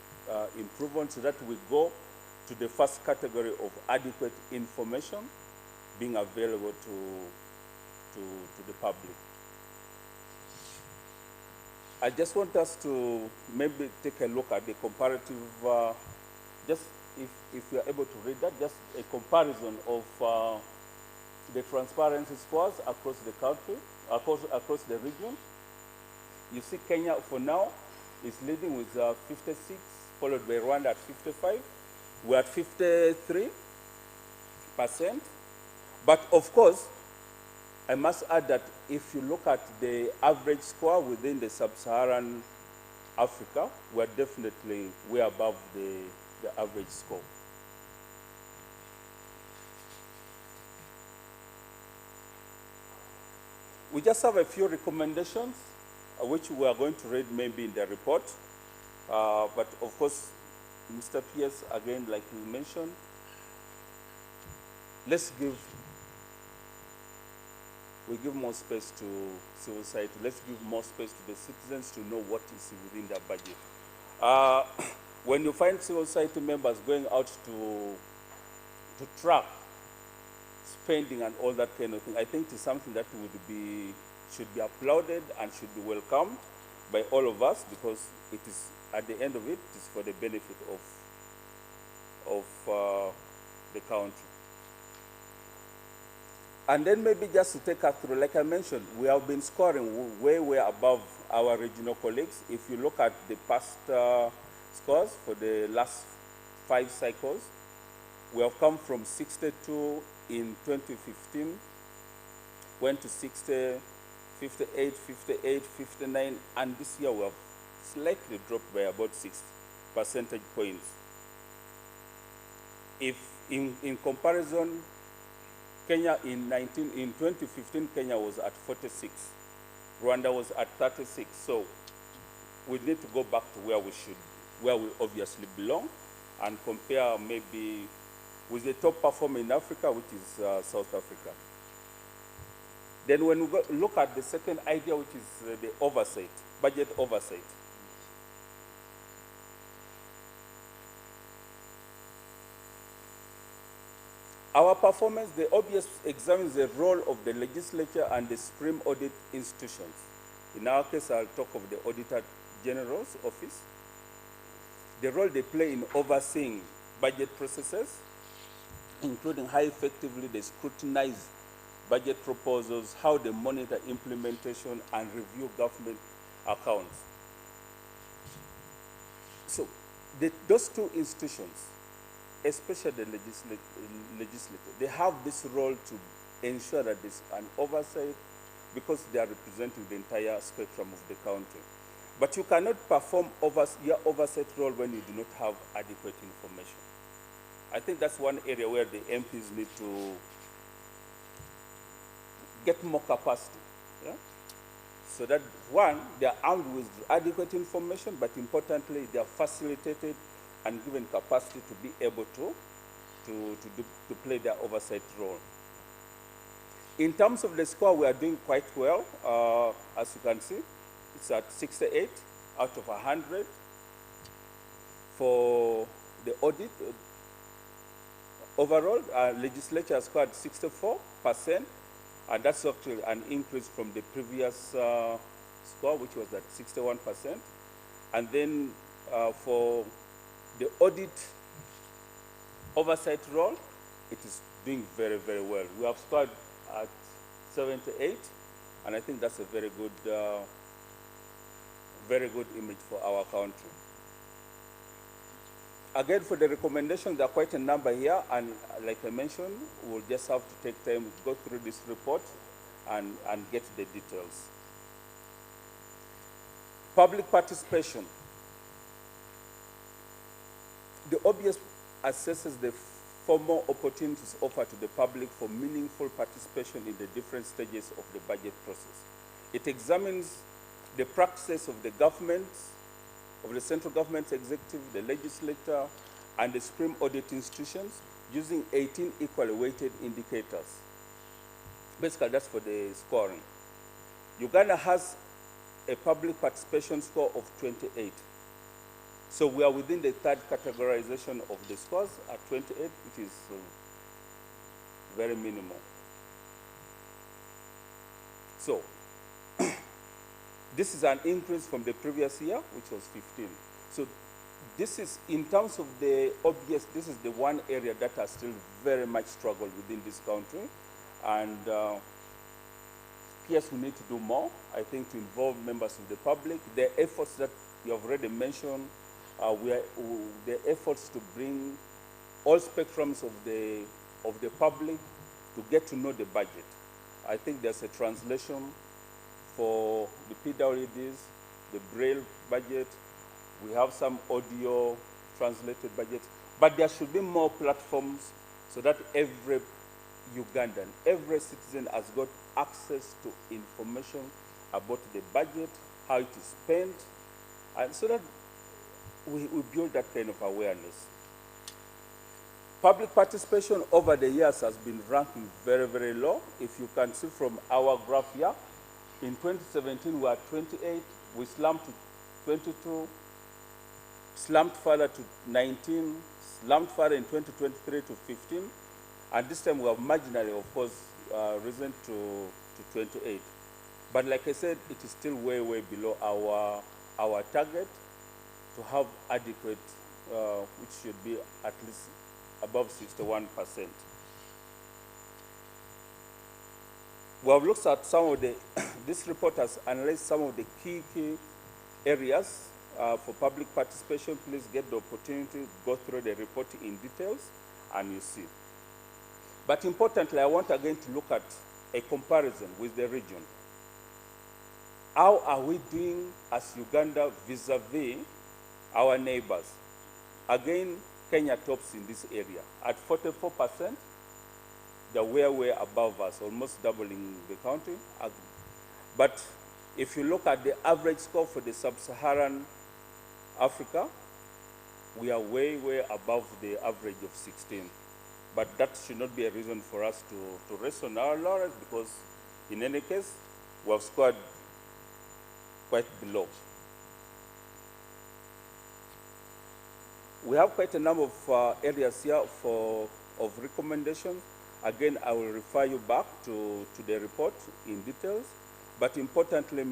improve on, so that we go to the first category of adequate information being available to the public. I just want us to maybe take a look at the comparative, just if you are able to read that, just a comparison of the transparency scores across the country, across the region. You see Kenya for now is leading with 56, followed by Rwanda at 55. We're at 53, But of course, I must add that if you look at the average score within the sub-Saharan Africa, we're definitely way above the average score. We just have a few recommendations, which we are going to read maybe in the report. But of course, Mr. Pierce, again, like you mentioned, we give more space to civil society. Let's give more space to the citizens to know what is within their budget. When you find civil society members going out to track spending and all that kind of thing, I think it's something that should be applauded and should be welcomed by all of us, because it is, at the end of it, it's for the benefit of the country. And then maybe just to take us through, like I mentioned, we have been scoring way above our regional colleagues. If you look at the past scores for the last 5 cycles, we have come from 62 in 2015, went to 60, 58, 58, 59, and this year we have slightly dropped by about 6 percentage points. If in comparison, Kenya in 2015, Kenya was at 46. Rwanda was at 36. So we need to go back to where we obviously belong, and compare maybe with the top performer in Africa, which is South Africa. Then when we look at the second idea, which is the oversight, budget oversight. Our performance, the obvious examines the role of the legislature and the Supreme Audit institutions. In our case, I'll talk of the Auditor General's Office. The role they play in overseeing budget processes, including how effectively they scrutinize budget proposals, how they monitor implementation and review government accounts. So those 2 institutions, especially the legislature, they have this role to ensure that there's an oversight, because they are representing the entire spectrum of the country. But you cannot perform your oversight role when you do not have adequate information. I think that's one area where the MPs need to get more capacity. Yeah? So that, one, they are armed with adequate information, but importantly, they are facilitated and given capacity to be able to play their oversight role. In terms of the score, we are doing quite well. As you can see, it's at 68 out of 100. For the audit, overall, legislature has scored 64%, and that's actually an increase from the previous score, which was at 61%. And then for the audit oversight role, it is doing very well. We have scored at 78, and I think that's a very good image for our country. Again, for the recommendations, there are quite a number here, and like I mentioned, we'll just have to take time to go through this report and get the details. Public participation. The obvious assesses the formal opportunities offered to the public for meaningful participation in the different stages of the budget process. It examines the practices of the government, of the central government executive, the legislature, and the Supreme Audit institutions using 18 equally weighted indicators. Basically, that's for the scoring. Uganda has a public participation score of 28. So we are within the 3rd categorization of the scores at 28, which is very minimal. So this is an increase from the previous year, which was 15. So this is, in terms of the obvious, this is the one area that has still very much struggled within this country. And yes, we need to do more, I think, to involve members of the public. The efforts that you have already mentioned, the efforts to bring all spectrums of the of the public to get to know the budget. I think there's a translation for the PWDs, the Braille budget. We have some audio translated budgets, but there should be more platforms so that every Ugandan, every citizen has got access to information about the budget, how it is spent, and so that we build that kind of awareness. Public participation over the years has been ranking very, very low. If you can see from our graph here, in 2017 we were 28, we slumped to 22, slumped further to 19, slumped further in 2023 to 15, and this time we have marginally, of course, risen to 28. But like I said, it is still way, way below our target to have adequate, which should be at least above 61%. We have looked at some of the, this report has analyzed some of the key areas for public participation. Please get the opportunity to go through the report in details and you see. But importantly, I want again to look at a comparison with the region. How are we doing as Uganda vis-a-vis our neighbors? Again, Kenya tops in this area. At 44%, they're way above us, almost doubling the country. But if you look at the average score for the sub-Saharan Africa, we are way above the average of 16. But that should not be a reason for us to rest on our laurels, because in any case, we have scored quite below. We have quite a number of areas here of recommendation. Again, I will refer you back to the report in details. But importantly,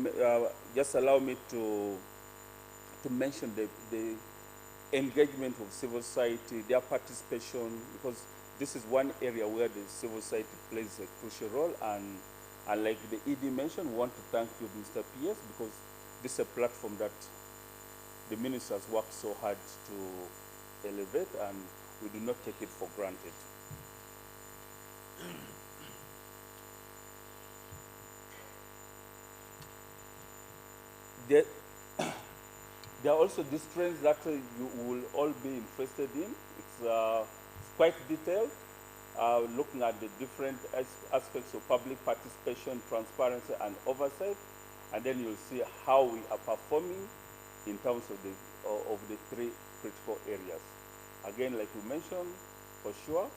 just allow me to mention the engagement of civil society, their participation, because this is one area where the civil society plays a crucial role. And like the ED mentioned, we want to thank you, Mr. PS, because this is a platform that the minister has worked so hard to elevate, and we do not take it for granted. There are also these trends that you will all be interested in. It's quite detailed, looking at the different aspects of public participation, transparency, and oversight. And then you'll see how we are performing in terms of the three critical areas. Again, like we mentioned, for sure,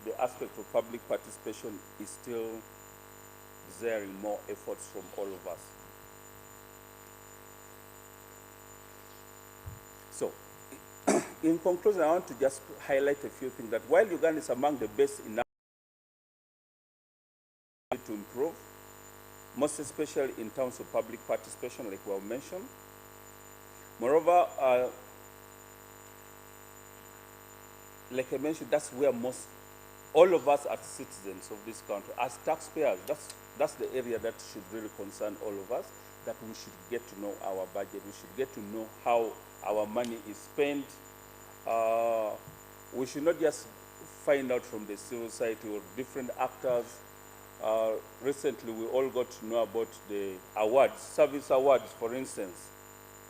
the aspect of public participation is still desiring more efforts from all of us. So, in conclusion, I want to just highlight a few things that while Uganda is among the best in to improve, most especially in terms of public participation, like we have mentioned. Moreover, like I mentioned, that's where all of us as citizens of this country, as taxpayers, that's the area that should really concern all of us, that we should get to know our budget, we should get to know how our money is spent. We should not just find out from the civil society or different actors. Recently, we all got to know about the awards, service awards, for instance,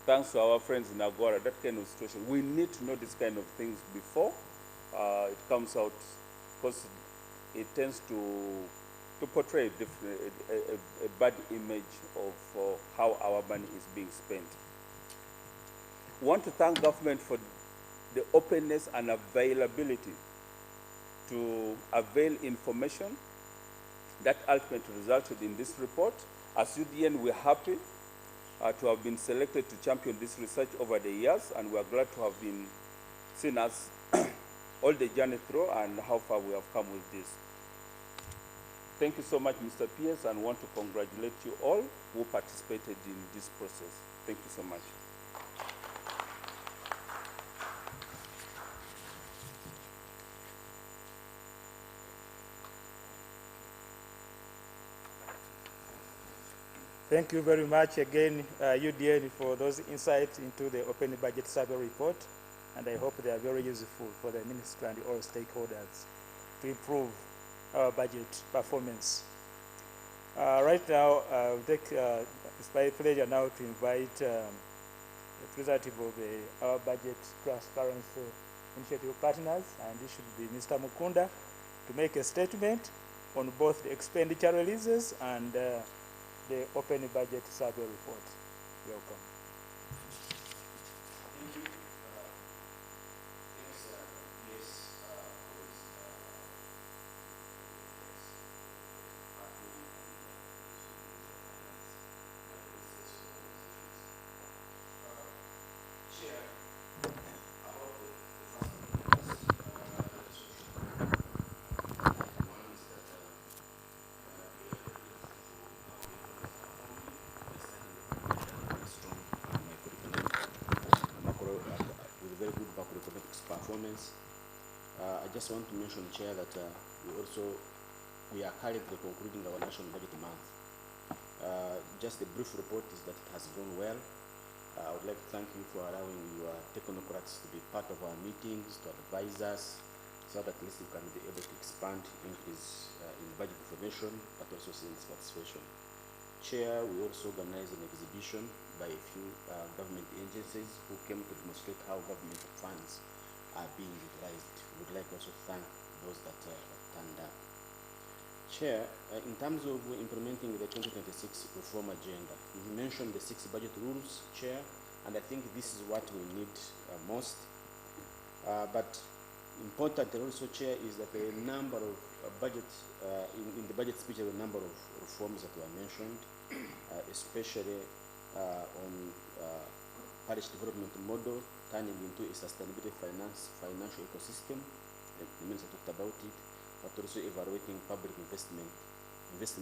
thanks to our friends in Agora, that kind of situation. We need to know these kind of things before it comes out, because it tends to portray a bad image of how our money is being spent. We want to thank government for the openness and availability to avail information that ultimately resulted in this report. As UDN, we're happy to have been selected to champion this research over the years, and we're glad to have been seen as all the journey through and how far we have come with this. Thank you so much, Mr. PS, and want to congratulate you all who participated in this process. Thank you so much. Thank you very much again, UDN, for those insights into the Open Budget Survey report, and I hope they are very useful for the Ministry and all stakeholders. to improve our budget performance. Right now, it's my pleasure now to invite the representative of our budget transparency initiative partners, and this should be Mr. Mukunda, to make a statement on both the expenditure releases and the open budget survey report. Welcome. Thank you. Thanks, yes, Chair, about the first one is that with very good macroeconomics performance. I just want to mention, Chair, that we are currently concluding our national budget month. Just a brief report is that it has gone well. I would like to thank you for allowing your technocrats to be part of our meetings, to advise us, so that at least we can be able to expand, increase in budget information, but also sales participation. Chair, we also organized an exhibition by a few government agencies who came to demonstrate how government funds are being utilized. We would like also to thank those that turned up. Chair, in terms of implementing the 2026 reform agenda, you mentioned the 6 budget rules, Chair, and I think this is what we need most. But important also, Chair, is that a number of in the budget speech, there were a number of reforms that were mentioned, especially on parish development model, turning into a sustainability financial ecosystem. The Minister talked about it, but also evaluating public investment based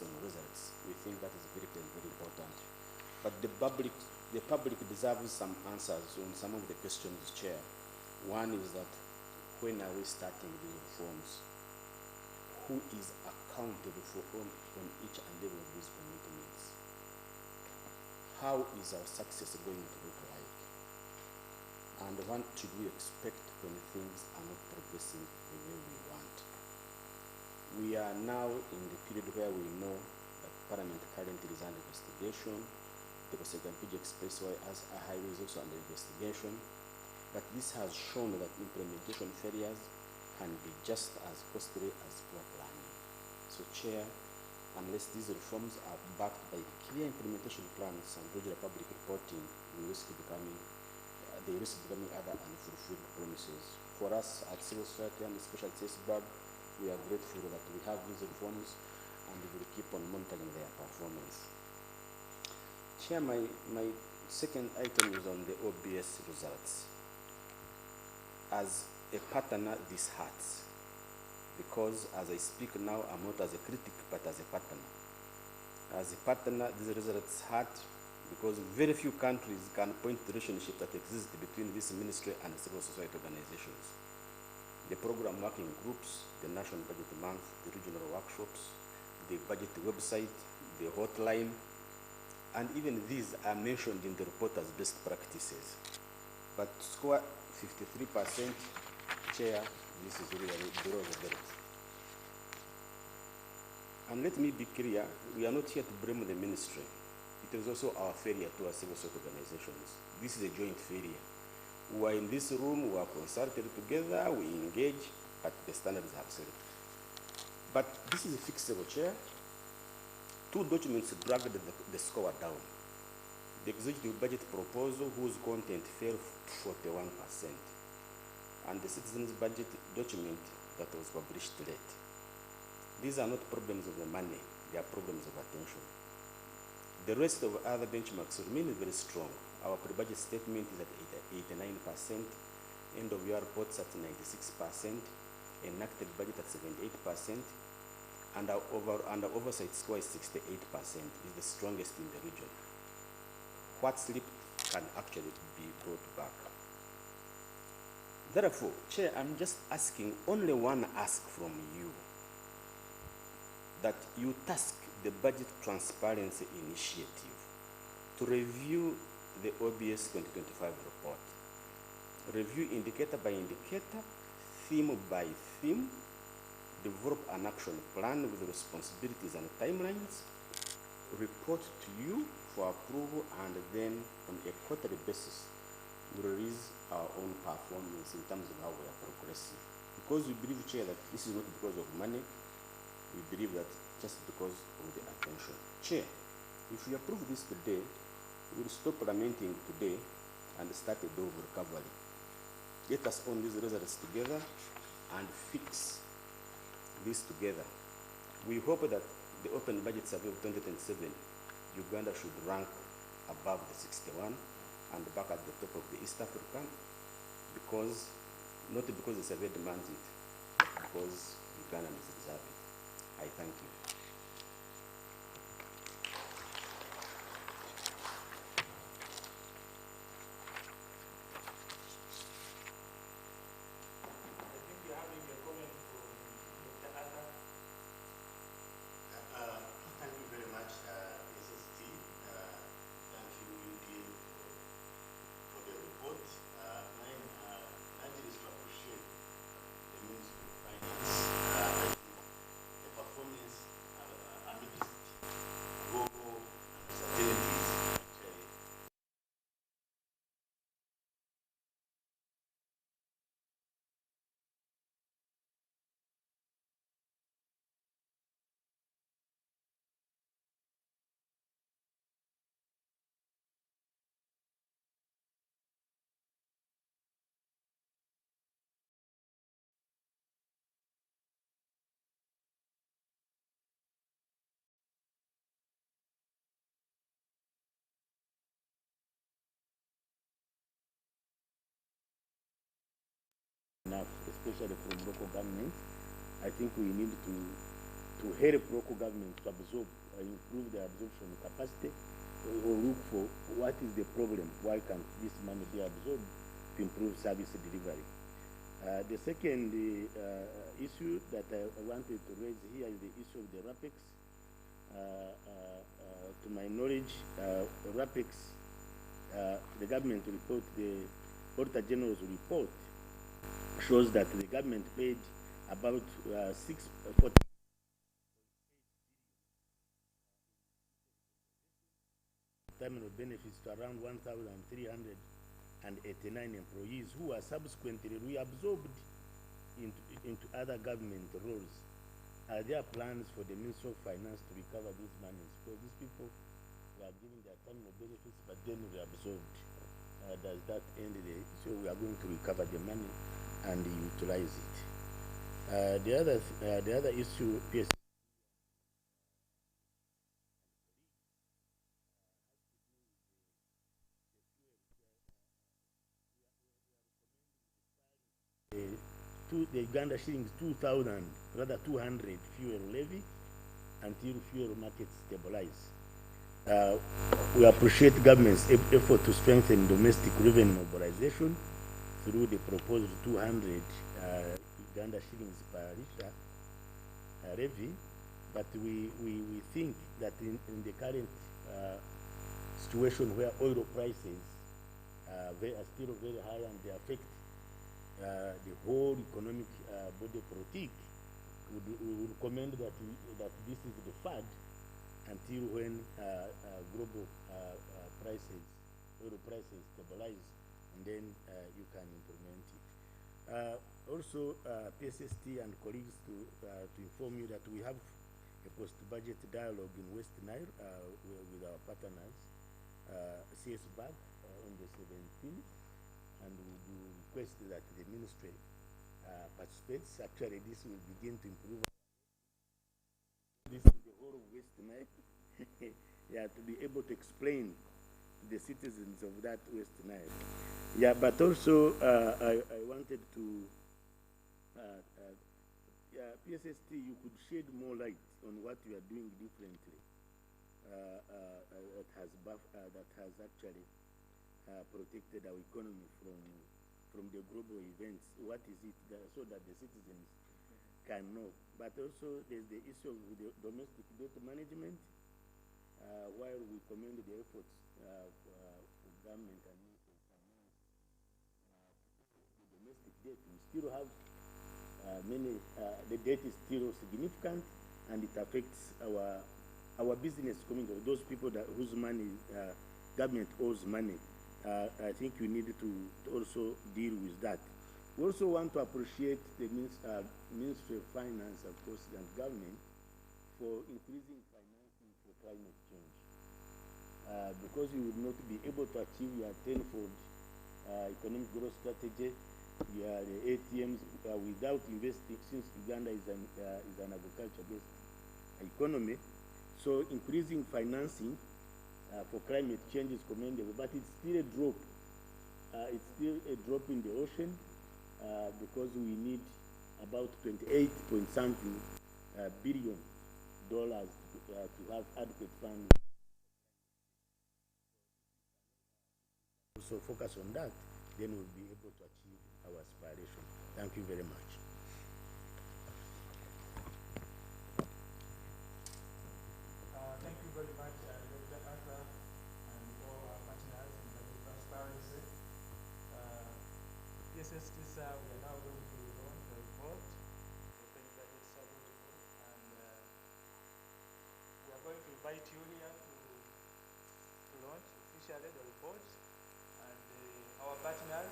on results. We think that is very important. But the public deserves some answers on some of the questions, Chair. One is that when are we starting these reforms? Who is accountable for on each and every of these commitments? How is our success going to look like? And what should we expect when things are not progressing the way we want? We are now in the period where we know that Parliament currently is under investigation. The Second Expressway as a highway is also under investigation. But this has shown that implementation failures can be just as costly as poor planning. So, Chair, unless these reforms are backed by clear implementation plans and regular public reporting, they risk becoming other unfulfilled promises. For us at civil society and especially at CSBAG, we are grateful that we have these reforms and we will keep on monitoring their performance. Chair, my second item is on the OBS results. As a partner, this hurts, because as I speak now, I'm not as a critic, but as a partner. As a partner, these results hurt because very few countries can point to the relationship that exists between this ministry and civil society organizations. The program working groups, the National Budget Month, the regional workshops, the budget website, the hotline, and even these are mentioned in the report as best practices. But to score 53%, Chair, this is really below the belt. And let me be clear, we are not here to blame the ministry. It is also our failure to our civil society organizations. This is a joint failure. We are in this room, we are consulted together, we engage, but the standards have set. But this is fixable, Chair. 2 documents dragged the score down. The executive budget proposal, whose content fell 41%, and the citizens' budget document that was published late. These are not problems of the money, they are problems of attention. The rest of other benchmarks remain very strong. Our pre-budget statement is at 89%, end of year reports at 96%, enacted budget at 78%, and our oversight score is 68%, is the strongest in the region. What slip can actually be brought back? Therefore, Chair, I'm just asking only one ask from you, that you task the Budget Transparency Initiative to review the OBS 2025 report. Review indicator by indicator, theme by theme, develop an action plan with responsibilities and timelines, report to you for approval, and then on a quarterly basis, we release our own performance in terms of how we are progressing. Because we believe, Chair, that this is not because of money, we believe that just because of the attention. Chair, if we approve this today, we will stop lamenting today and start a day of recovery. Let us own these results together and fix this together. We hope that the Open Budget Survey of 2027, Uganda should rank above the 61 and back at the top of the East African, because, not because the survey demands it, but because Ugandans deserve it. I thank you. Thank you very much, SST. Thank you, UD, for the report. Mine is to appreciate the Ministry of Finance. The performance amidst global uncertainties. Enough, especially from local governments. I think we need to help local governments to absorb, improve their absorption capacity, or look for what is the problem, why can't this money be absorbed to improve service delivery. The second issue that I wanted to raise here is the issue of the RAPEX. To my knowledge, RAPEX, the government report, the Auditor General's report, shows that the government paid about 640 terminal benefits to around 1,389 employees who were subsequently reabsorbed into other government roles. Are there plans for the Ministry of Finance to recover these monies? Because these people were given their terminal benefits but then reabsorbed. Does that end there? So we are going to recover the money and utilize it. The other issue, PS the Uganda shillings 2,000, rather 200 fuel levy until fuel markets stabilize. We appreciate government's effort to strengthen domestic revenue mobilization through the proposed 200 Uganda shillings per litre levy, but we think that in the current situation where oil prices are still very high and they affect the whole economic body politic, we would recommend that this is deferred until when global oil prices stabilize, and then you can implement it. Also, PSST and colleagues to inform you that we have a post-budget dialogue in West Nile with our partners, CS BAG, on the 17th, and we do request that the ministry participates. Actually, this will begin to improve. This is the whole of West Nile. Yeah, to be able to explain to the citizens of that West Nile. Yeah, but also I wanted to, PSST, you could shed more light on what you are doing differently that has actually protected our economy from the global events. What is it so that the citizens can know? But also there's the issue of the domestic debt management. While we commend the efforts of government and Ministry of Finance, the domestic debt, we still have the debt is still significant, and it affects our business community, those people whose money government owes money. I think we need to also deal with that. We also want to appreciate the Ministry of Finance, of course, and government for increasing financing for climate change. Because you would not be able to achieve your tenfold economic growth strategy, the ATMs, without investing, since Uganda is an agriculture-based economy. So increasing financing for climate change is commendable, but it's still a drop. It's still a drop in the ocean because we need about 28 point something billion dollars to have adequate funding. So focus on that, then we'll be able to achieve our aspiration. Thank you very much. Thank you very much, Dr. Arthur, and all our partners in budget transparency. PSST, sir, we are now going to launch the report, the open budget survey report, and we are going to invite you here to launch officially the report. And our partners,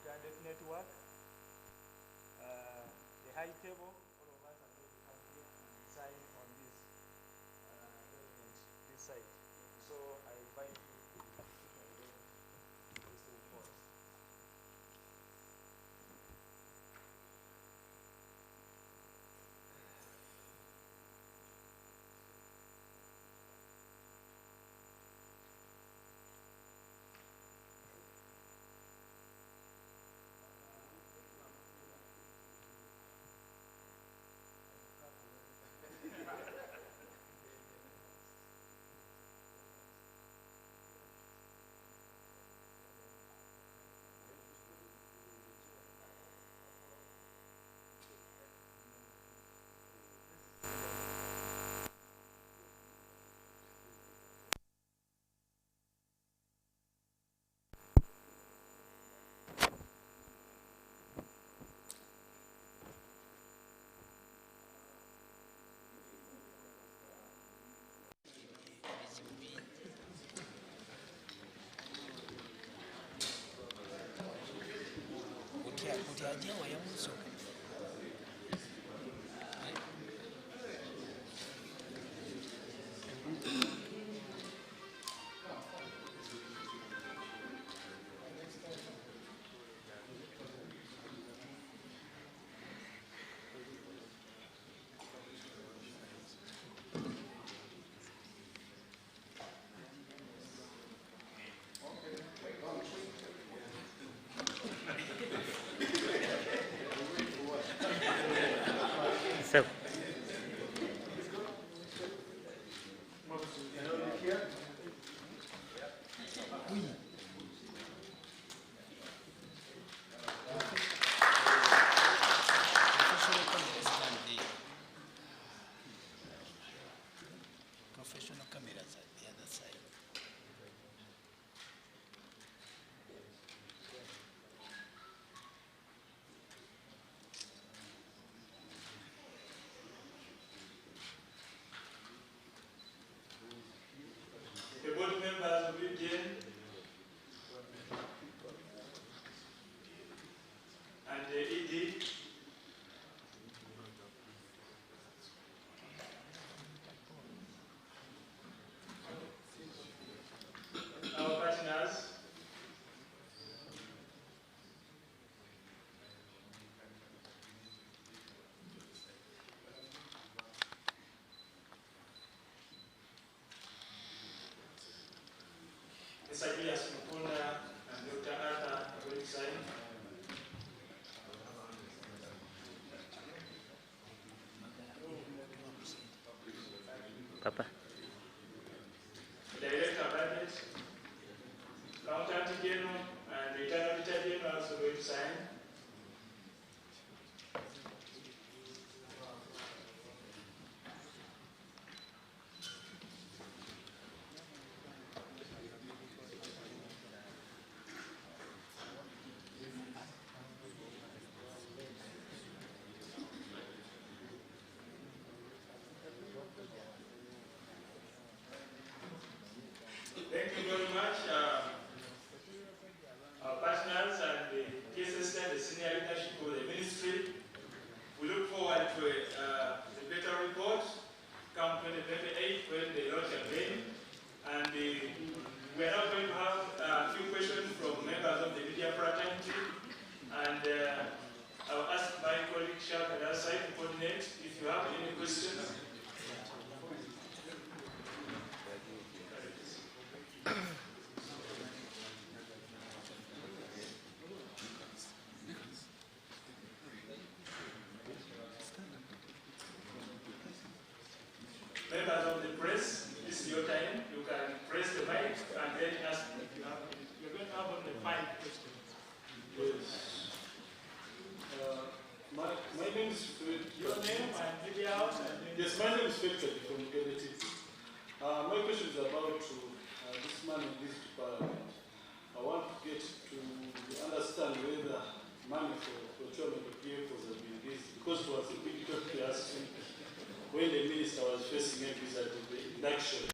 Uganda Network, the High Table, all of us are going to come here and sign on this document this side. So I invite you to this report. So, professional cameras at the other side. The board members of UDN and the ED, our partners, Mr. Julius Mukunda and Dr. Arthur are going to sign. Papa. Director Budget, Accountant General, and the Internal Auditor General are also going to sign. you have any questions, members of the press, this is your time. You can press the mic and then ask if you have any. You're going to have only 5 questions. Yes. My name is Fred. Your name and media house and then... Yes, my name is Fred from LT. My question is about this money in this department. I want to get to understand whether money for procurement of vehicles has been released, because it was a big topic last week when the minister was facing a visit to the election.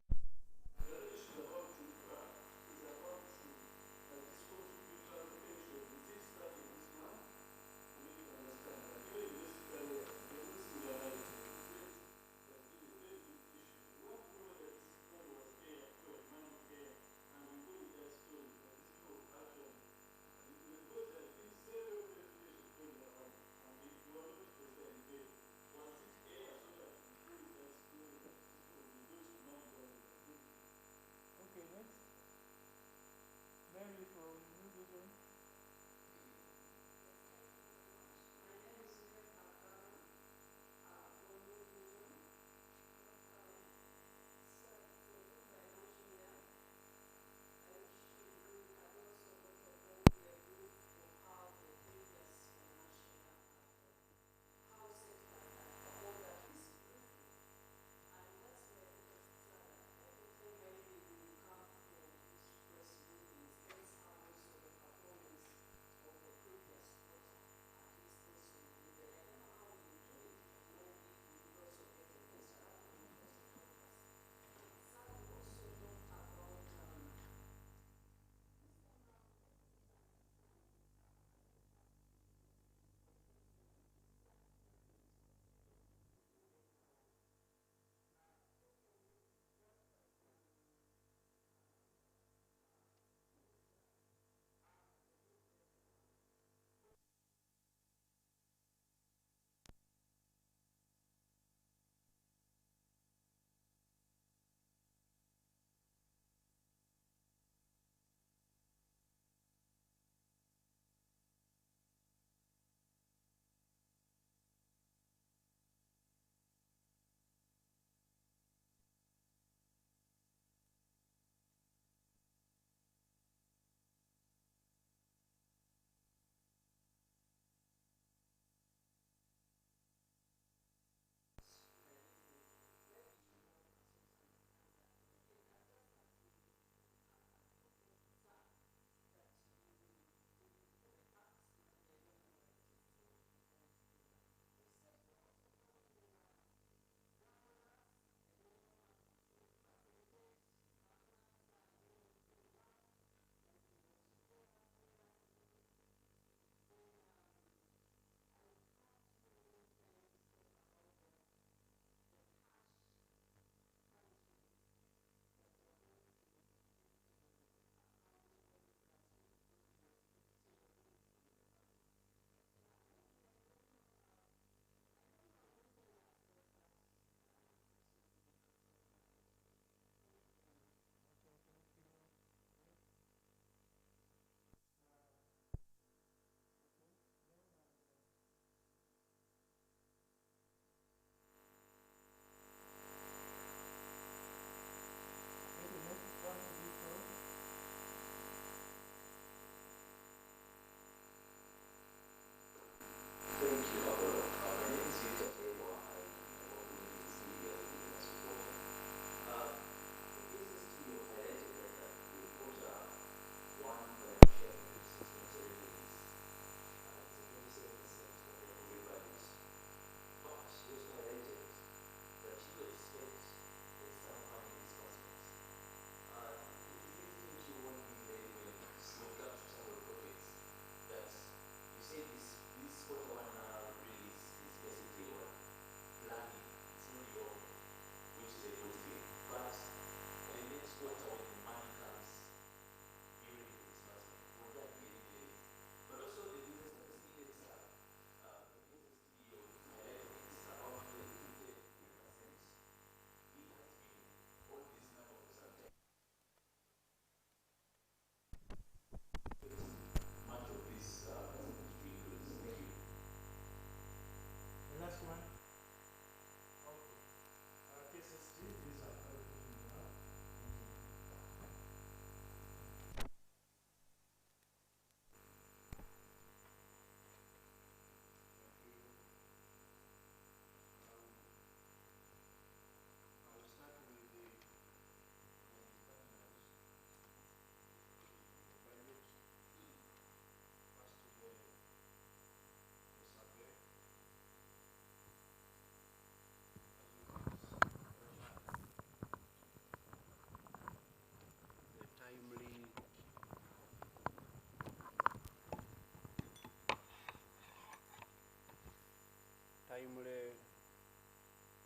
timely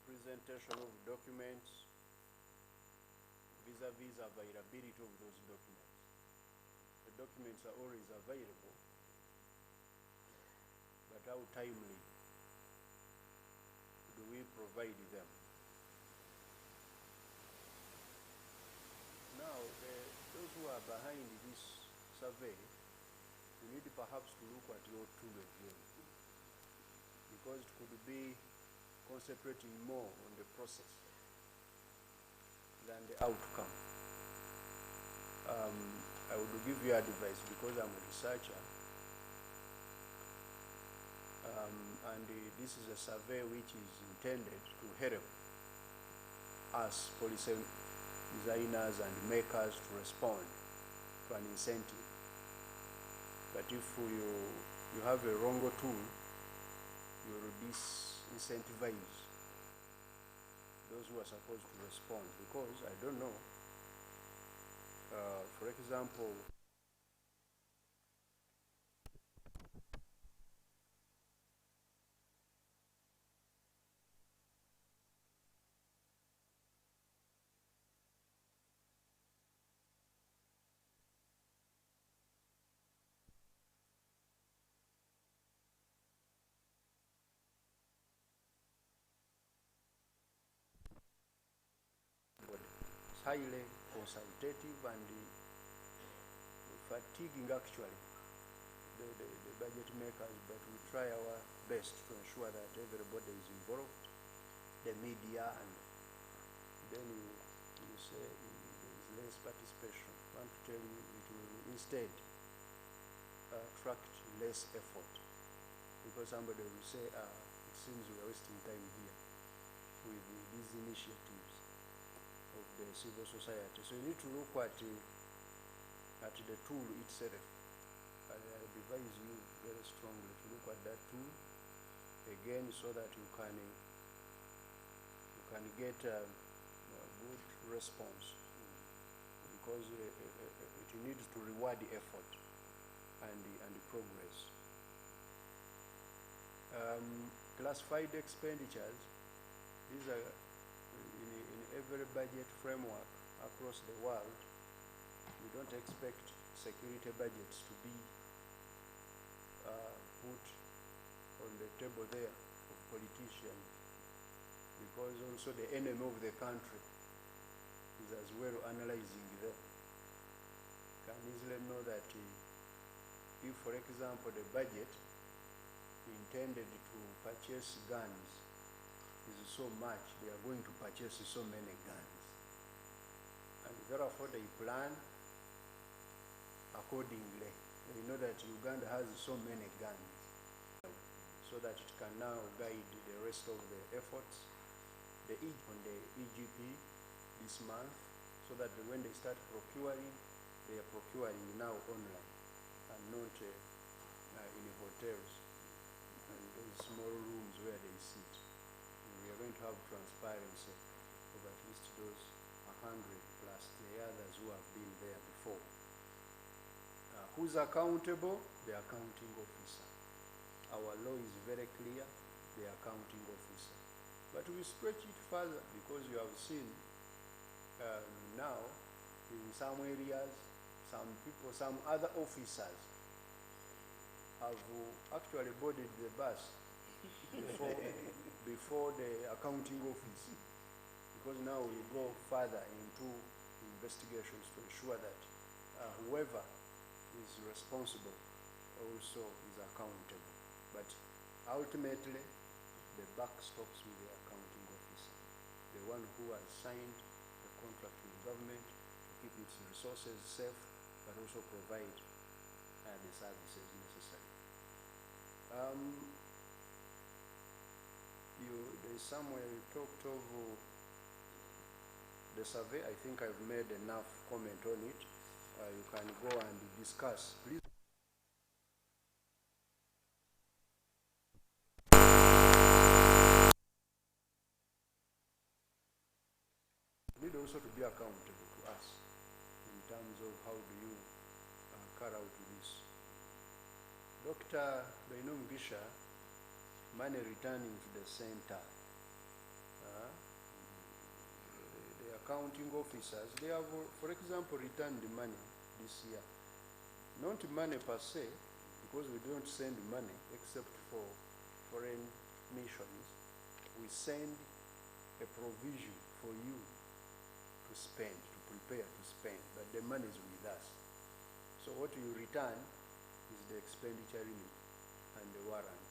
presentation of documents vis-a-vis availability of those documents. The documents are always available, but how timely do we provide them? Now, those who are behind this survey, we need perhaps to look at your tool again, because it could be concentrating more on the process than the outcome. I would give you advice, because I'm a researcher, and this is a survey which is intended to help us policy designers and makers to respond to an incentive. But if you have a wrong tool, you will disincentivize those who are supposed to respond, because I don't know, for example, it's highly consultative and fatiguing actually the budget makers, but we try our best to ensure that everybody is involved, the media, and then you say there is less participation. I want to tell you it will instead attract less effort, because somebody will say, it seems we are wasting time here with these initiatives of the civil society. So you need to look at the tool itself. I advise you very strongly to look at that tool again, so that you can get a good response, because it needs to reward the effort and the progress. Classified expenditures, these are in every budget framework across the world. We don't expect security budgets to be put on the table there of politicians, because also the enemy of the country is as well analyzing them. Can easily know that if, for example, the budget intended to purchase guns is so much, they are going to purchase so many guns, and therefore they plan accordingly. They know that Uganda has so many guns, so that it can now guide the rest of the efforts. On the EGP this month, so that when they start procuring, they are procuring now online and not in hotels and those small rooms where they sit. And we are going to have transparency of at least those 100 plus the others who have been there before. Who's accountable? The accounting officer. Our law is very clear, the accounting officer. But we stretch it further, because you have seen now in some areas, some other officers have actually boarded the bus before the accounting office, because now we go further into investigations to ensure that whoever is responsible also is accountable. But ultimately, the buck stops with the accounting officer, the one who has signed the contract with the government to keep its resources safe, but also provide the services necessary. There's somewhere you talked of the survey. I think I've made enough comment on it. You can go and discuss. Please. You need also to be accountable to us in terms of how do you carry out this. Dr. Baino Mugisha money returning to the center. The accounting officers, they have, for example, returned the money this year. Not money per se, because we don't send money except for foreign missions. We send a provision for you to spend, to prepare to spend, but the money is with us. So what you return is the expenditure limit and the warrant,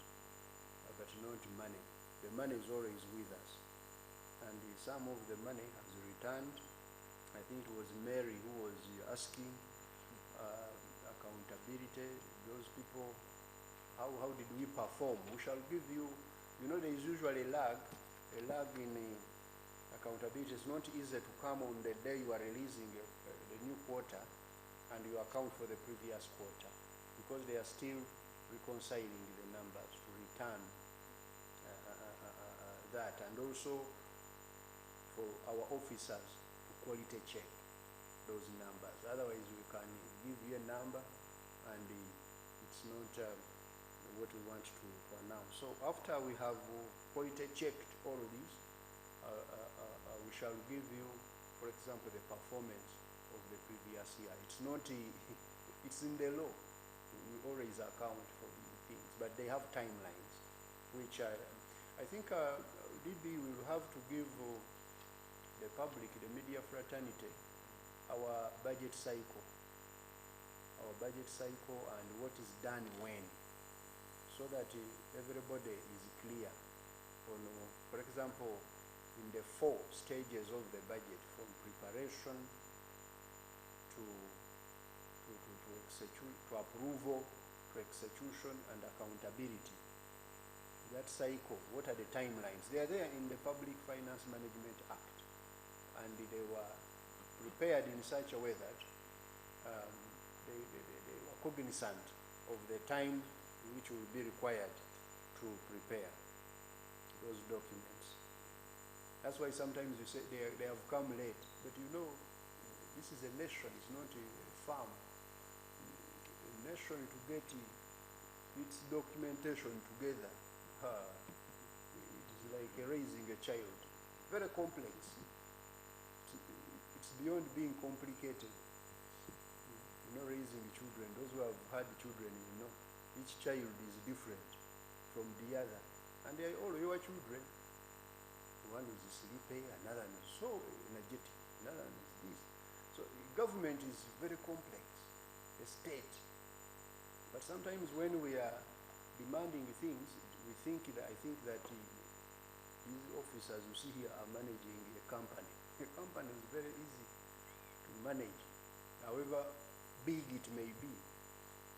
but not money. The money is always with us. And some of the money has returned. I think it was Mary who was asking accountability. Those people, how did we perform? We shall give you, there is usually a lag in accountability. It's not easy to come on the day you are releasing the new quarter and you account for the previous quarter, because they are still reconciling the numbers to return that, and also for our officers to quality check those numbers. Otherwise, we can give you a number and it's not what we want to announce. So after we have quality checked all of these, we shall give you, for example, the performance of the previous year. It's not, it's in the law. We always account for things, but they have timelines, which I think DB will have to give the public, the media fraternity, our budget cycle and what is done when, so that everybody is clear on, for example, in the 4 stages of the budget, from preparation to execute, to approval, to execution and accountability. That cycle, what are the timelines? They are there in the Public Finance Management Act, and they were prepared in such a way that they were cognizant of the time which will be required to prepare those documents. That's why sometimes you say they have come late, but this is a nation, it's not a farm. A nation, to get its documentation together, it is like raising a child. Very complex. It's beyond being complicated. Raising children, those who have had children, each child is different from the other, and they are all your children. One is sleepy, another is so energetic, another is this. So government is very complex, a state. But sometimes when we are demanding things, I think that these officers you see here are managing a company. A company is very easy to manage, however big it may be.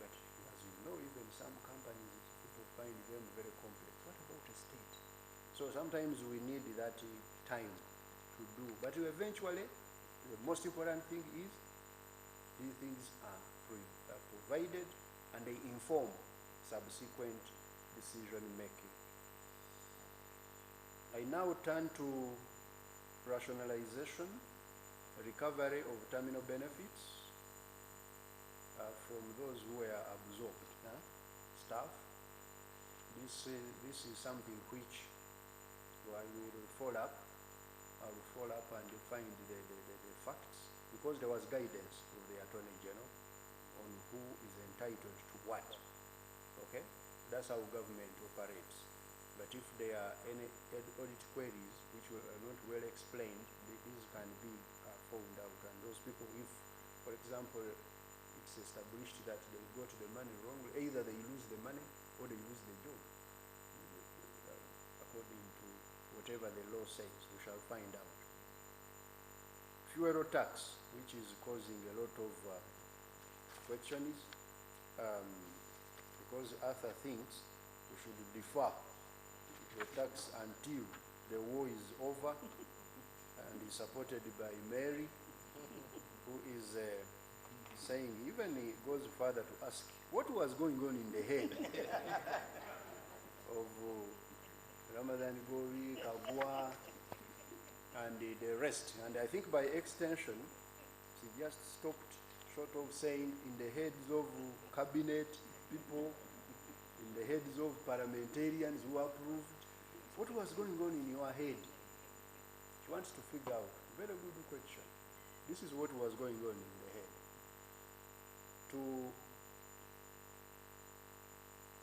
But as you know, even some companies, people find them very complex. What about a state? So sometimes we need that time to do. But eventually, the most important thing is these things are provided and they inform subsequent decision making. I now turn to rationalization, recovery of terminal benefits from those who were absorbed, staff. This is something which I will follow up. I will follow up and find the facts, because there was guidance of the Attorney General on who is entitled to what. Okay, that's how government operates. But if there are any audit queries which are not well explained, these can be found out. And those people, if, for example, it's established that they got the money wrongly, either they lose the money or they lose the job. According to whatever the law says, we shall find out. Fuel tax, which is causing a lot of questions, because Arthur thinks we should defer the tax until the war is over, and is supported by Mary, who is saying, even he goes further to ask what was going on in the head of Ramadan Gori, Kagwa, and the rest. And I think by extension, she just stopped short of saying in the heads of cabinet people, in the heads of parliamentarians who approved. What was going on in your head? She wants to figure out. Very good question. This is what was going on in the head. To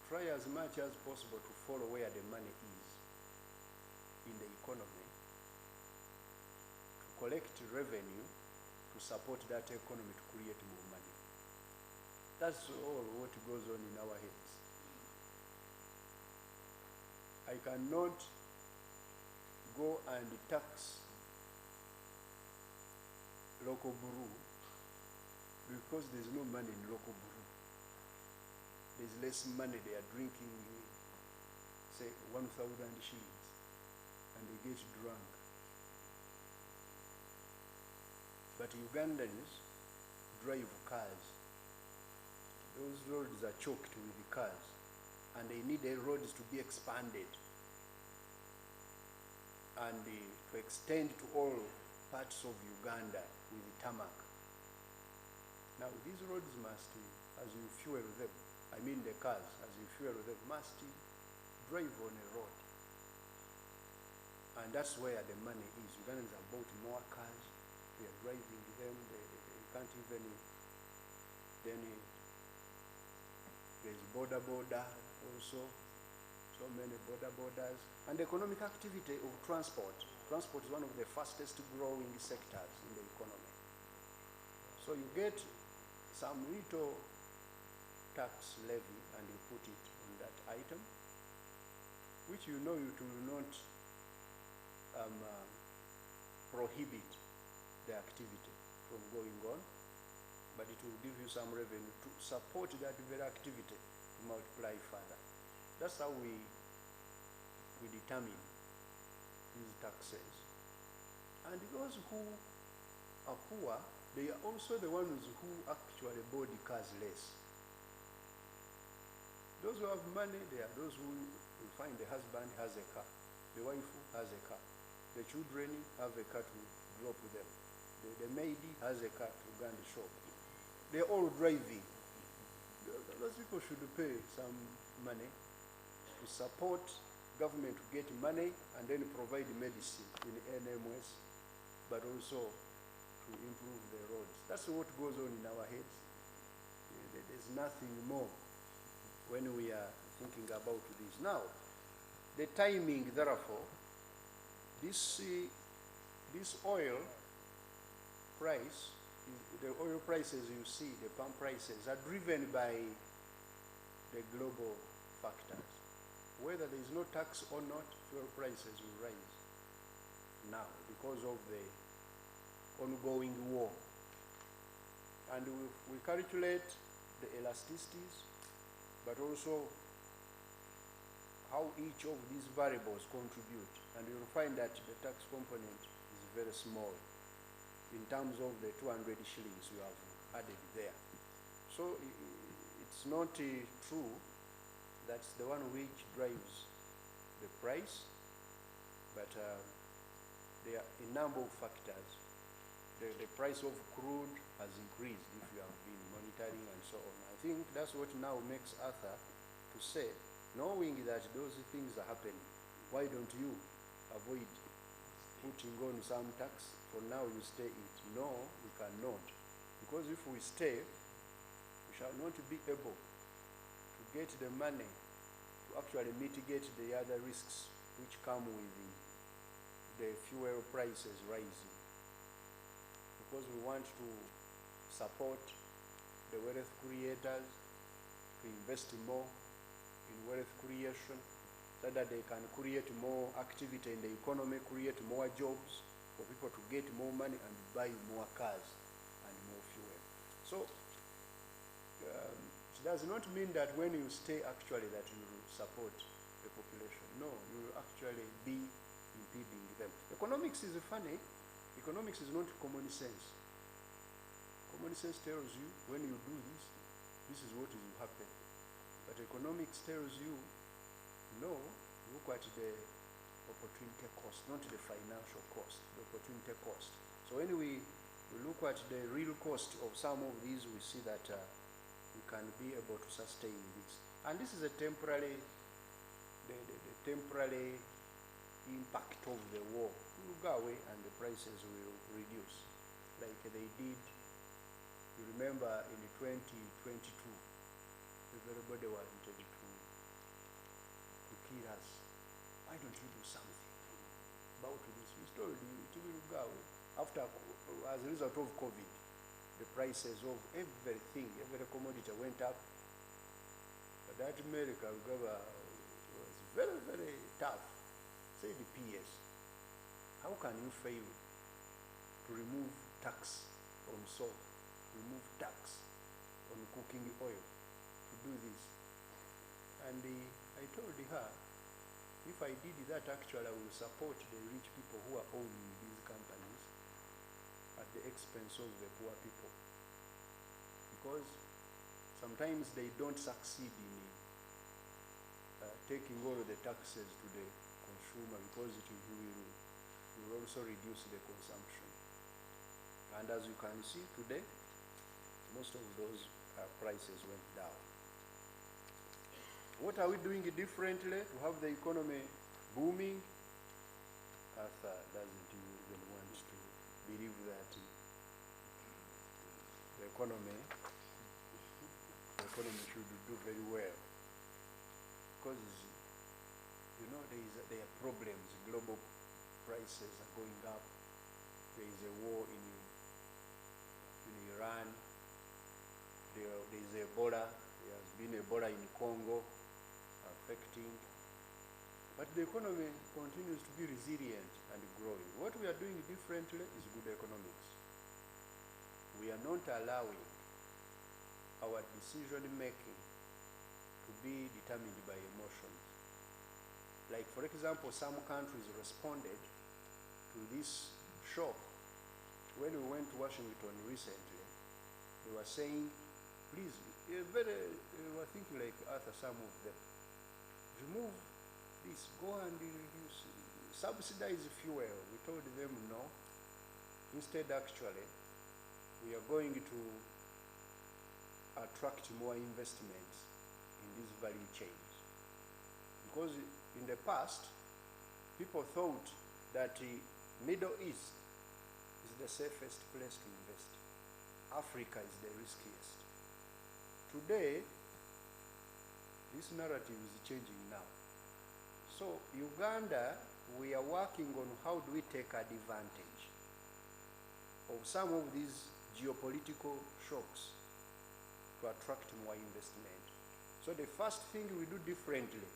try as much as possible to follow where the money is in the economy, to collect revenue, to support that economy, to create more money. That's all what goes on in our heads. I cannot go and tax local brew because there's no money in local brew. There's less money. They are drinking, say, 1,000 shillings, and they get drunk. But Ugandans drive cars. Those roads are choked with the cars, and they need the roads to be expanded and to extend to all parts of Uganda with the tarmac. Now, these roads must, as you fuel them, I mean the cars, as you fuel them, must drive on a road. And that's where the money is. Ugandans have bought more cars, they are driving them, they can't even, then there's border also, so many borders, and the economic activity of transport. Transport is one of the fastest growing sectors in the economy. So you get some little tax levy and you put it on that item, which you know it will not prohibit the activity from going on, but it will give you some revenue to support that very activity to multiply further. That's how we determine these taxes. And those who are poor, they are also the ones who actually buy the cars less. Those who have money, they are those who will find the husband has a car, the wife has a car, the children have a car to drop them, the maid has a car to go and shop. They're all driving. Those people should pay some money to support government to get money and then provide medicine in NMS, but also to improve the roads. That's what goes on in our heads. There's nothing more when we are thinking about this. Now, the timing, therefore, this oil price, the oil prices you see, the palm prices, are driven by the global factors. Whether there is no tax or not, fuel prices will rise now because of the ongoing war. And we calculate the elasticities, but also how each of these variables contribute. And you'll find that the tax component is very small in terms of the 200 shillings you have added there. So it's not true that's the one which drives the price, but there are a number of factors. The price of crude has increased if you have been monitoring and so on. I think that's what now makes Arthur to say, knowing that those things are happening, why don't you avoid putting on some tax? For now you stay it. No, we cannot. Because if we stay, we shall not be able to get the money to actually mitigate the other risks which come with the fuel prices rising. Because we want to support the wealth creators, to invest more in wealth creation, so that they can create more activity in the economy, create more jobs for people to get more money and buy more cars and more fuel. So it does not mean that when you stay actually that you will support the population. No, you will actually be impeding them. Economics is funny. Economics is not common sense. Common sense tells you when you do this, this is what will happen. But economics tells you, no, look at the opportunity cost, not the financial cost, the opportunity cost. So when we look at the real cost of some of these, we see that we can be able to sustain this. And this is a temporary, the temporary impact of the war. It will go away and the prices will reduce. Like they did, you remember in 2022, everybody wanted to kill us. Why don't you do something about this? We told you it will go away. After, as a result of COVID, the prices of everything, every commodity went up. But that American government was very, very tough. Say the PS, how can you fail to remove tax on salt, remove tax on cooking oil, to do this? And I told her, if I did that, actually I will support the rich people who are owning these companies at the expense of the poor people. Because sometimes they don't succeed in taking all of the taxes to the consumer, because it will also reduce the consumption. And as you can see today, most of those prices went down. What are we doing differently to have the economy booming? Arthur doesn't even want to believe that the economy should do very well. Because, you know, there are problems. Global prices are going up. There is a war in Iran. There is Ebola. There has been Ebola in Congo affecting. But the economy continues to be resilient and growing. What we are doing differently is good economics. We are not allowing our decision making to be determined by emotions. Like, for example, some countries responded to this shock. When we went to Washington recently, they were saying, please, they were thinking like Arthur, some of them, remove this, go and reduce, subsidize fuel. We told them no. Instead, actually, we are going to attract more investments in these value chains. Because in the past, people thought that the Middle East is the safest place to invest. Africa is the riskiest. Today, this narrative is changing now. So Uganda, we are working on how do we take advantage of some of these geopolitical shocks to attract more investment. So the first thing we do differently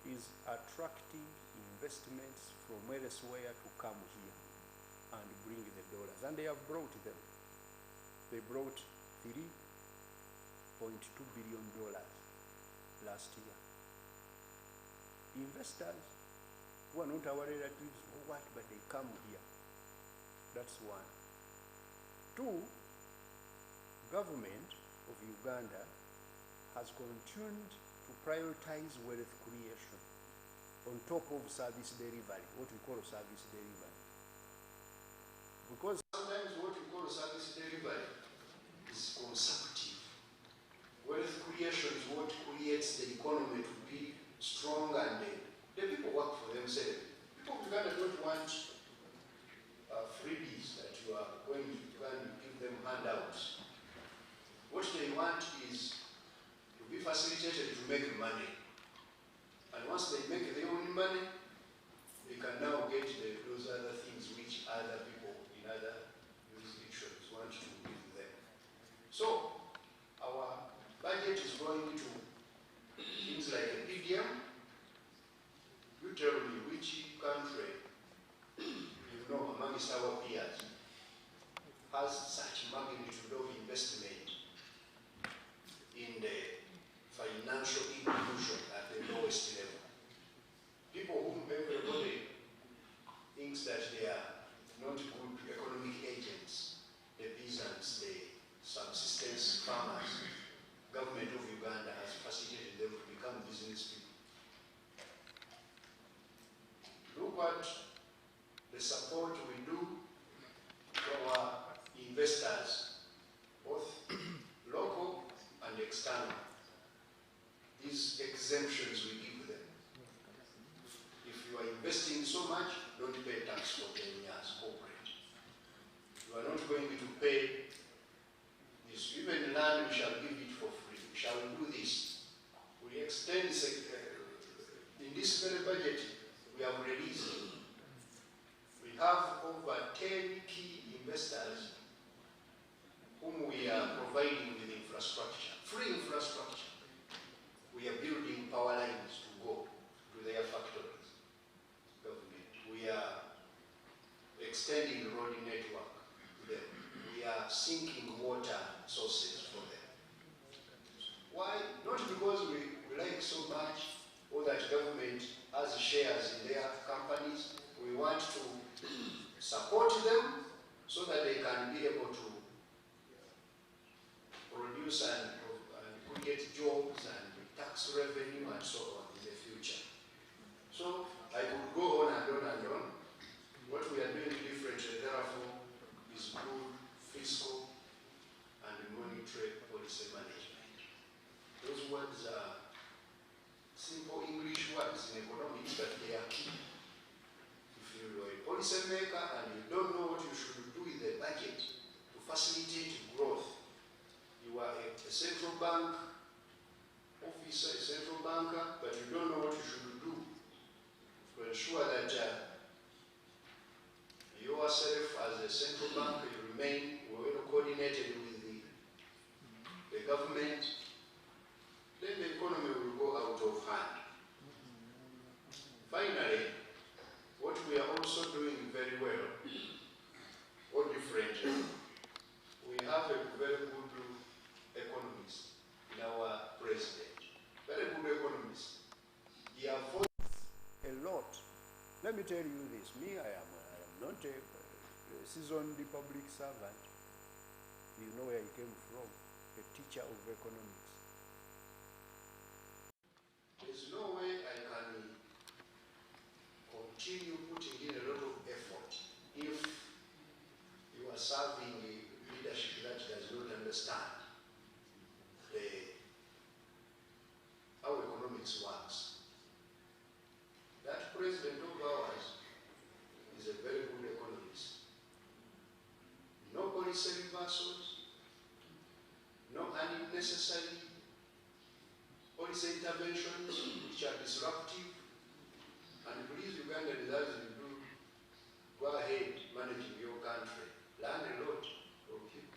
is attracting investments from elsewhere to come here and bring the dollars. And they have brought them. They brought $3.2 billion last year. Investors who are not our relatives or what, but they come here. That's one. Two, government of Uganda has continued to prioritize wealth creation on top of service delivery, what we call service delivery. Because sometimes what we call service delivery is consecutive. Wealth creation is what creates the economy to be strong, and the people work for themselves. People of Uganda don't want freebies that you are going to give them handouts. What they want is to be facilitated to make money. And once they make their own money, they can now get those other things which other people in other jurisdictions want to give them. So, our budget is going to things like a PDM. You tell me which country, you know, amongst our peers, has such magnitude of investment in the financial inclusion at the lowest level. People whom everybody thinks that they are not good economic agents, the peasants, the subsistence farmers, government of Uganda has facilitated them to become business people. Look at the support we do to our investors, both local and external. going to pay this. Even land, we shall give it for free. We shall do this. We extend this, in this very budget, we have released. We have over 10 key investors whom we are providing with infrastructure, free infrastructure. We are building power lines to go to their factories. Government. We are extending the road network to them. We are sinking water sources for them. Why? Not because we like so much or that government has shares in their companies. We want to support them so that they can be able to produce and create jobs and tax revenue and so on in the future. So I could go on and on and on. What we are doing differently, therefore, is good fiscal and monetary policy management. Those words are simple English words in economics, but they are key. If you are a policy maker and you don't know what you should do with the budget to facilitate growth, you are a central bank officer, a central banker, but you don't know what you should do to ensure that yourself as a central bank, you remain well coordinated with the government, then the economy will go out of hand. Finally, what we are also doing very well, or differently, we have a very good economist in our president. Very good economist. He avoids A lot. Let me tell you this. Me, I am not a seasoned public servant. You know where I came from. A teacher of economics. There's no way I can continue putting in a lot of effort if you are serving a leadership that does not understand how economics works. That president of ours is a very good economist. No policy reversals, no unnecessary policy interventions which are disruptive. And please, Ugandans, as you do, go ahead managing your country. Learn a lot from him.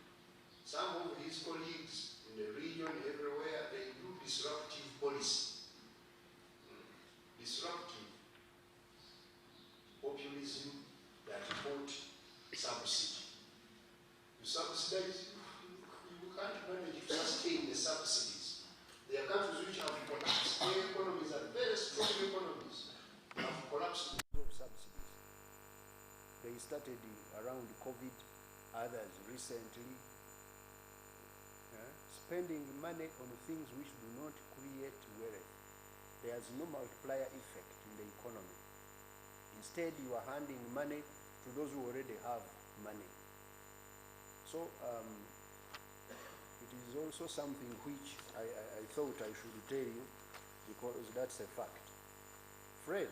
Some of his colleagues in the region, everywhere, they do disruptive policy. Disruptive populism that put subsidy. You subsidize, you can't manage to sustain the subsidies. There are countries which have collapsed. Their economies are very strong economies, have collapsed Of subsidies. They started around COVID, others recently. Spending money on things which do not create wealth. There's no multiplier effect in the economy. Instead, you are handing money to those who already have money. So, it is also something which I thought I should tell you, because that's a fact. Fred,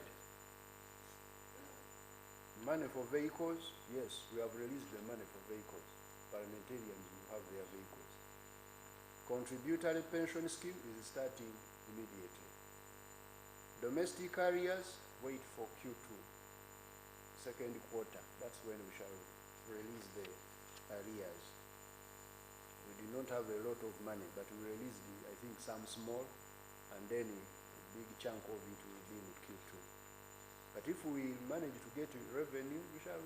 money for vehicles, yes, we have released the money for vehicles. Parliamentarians will have their vehicles. Contributory pension scheme is starting immediately. Domestic carriers, wait for Q2, second quarter. That's when we shall release the arrears. We did not have a lot of money, but we released, I think, some small, and then a big chunk of it will be in Q2. But if we manage to get revenue, we shall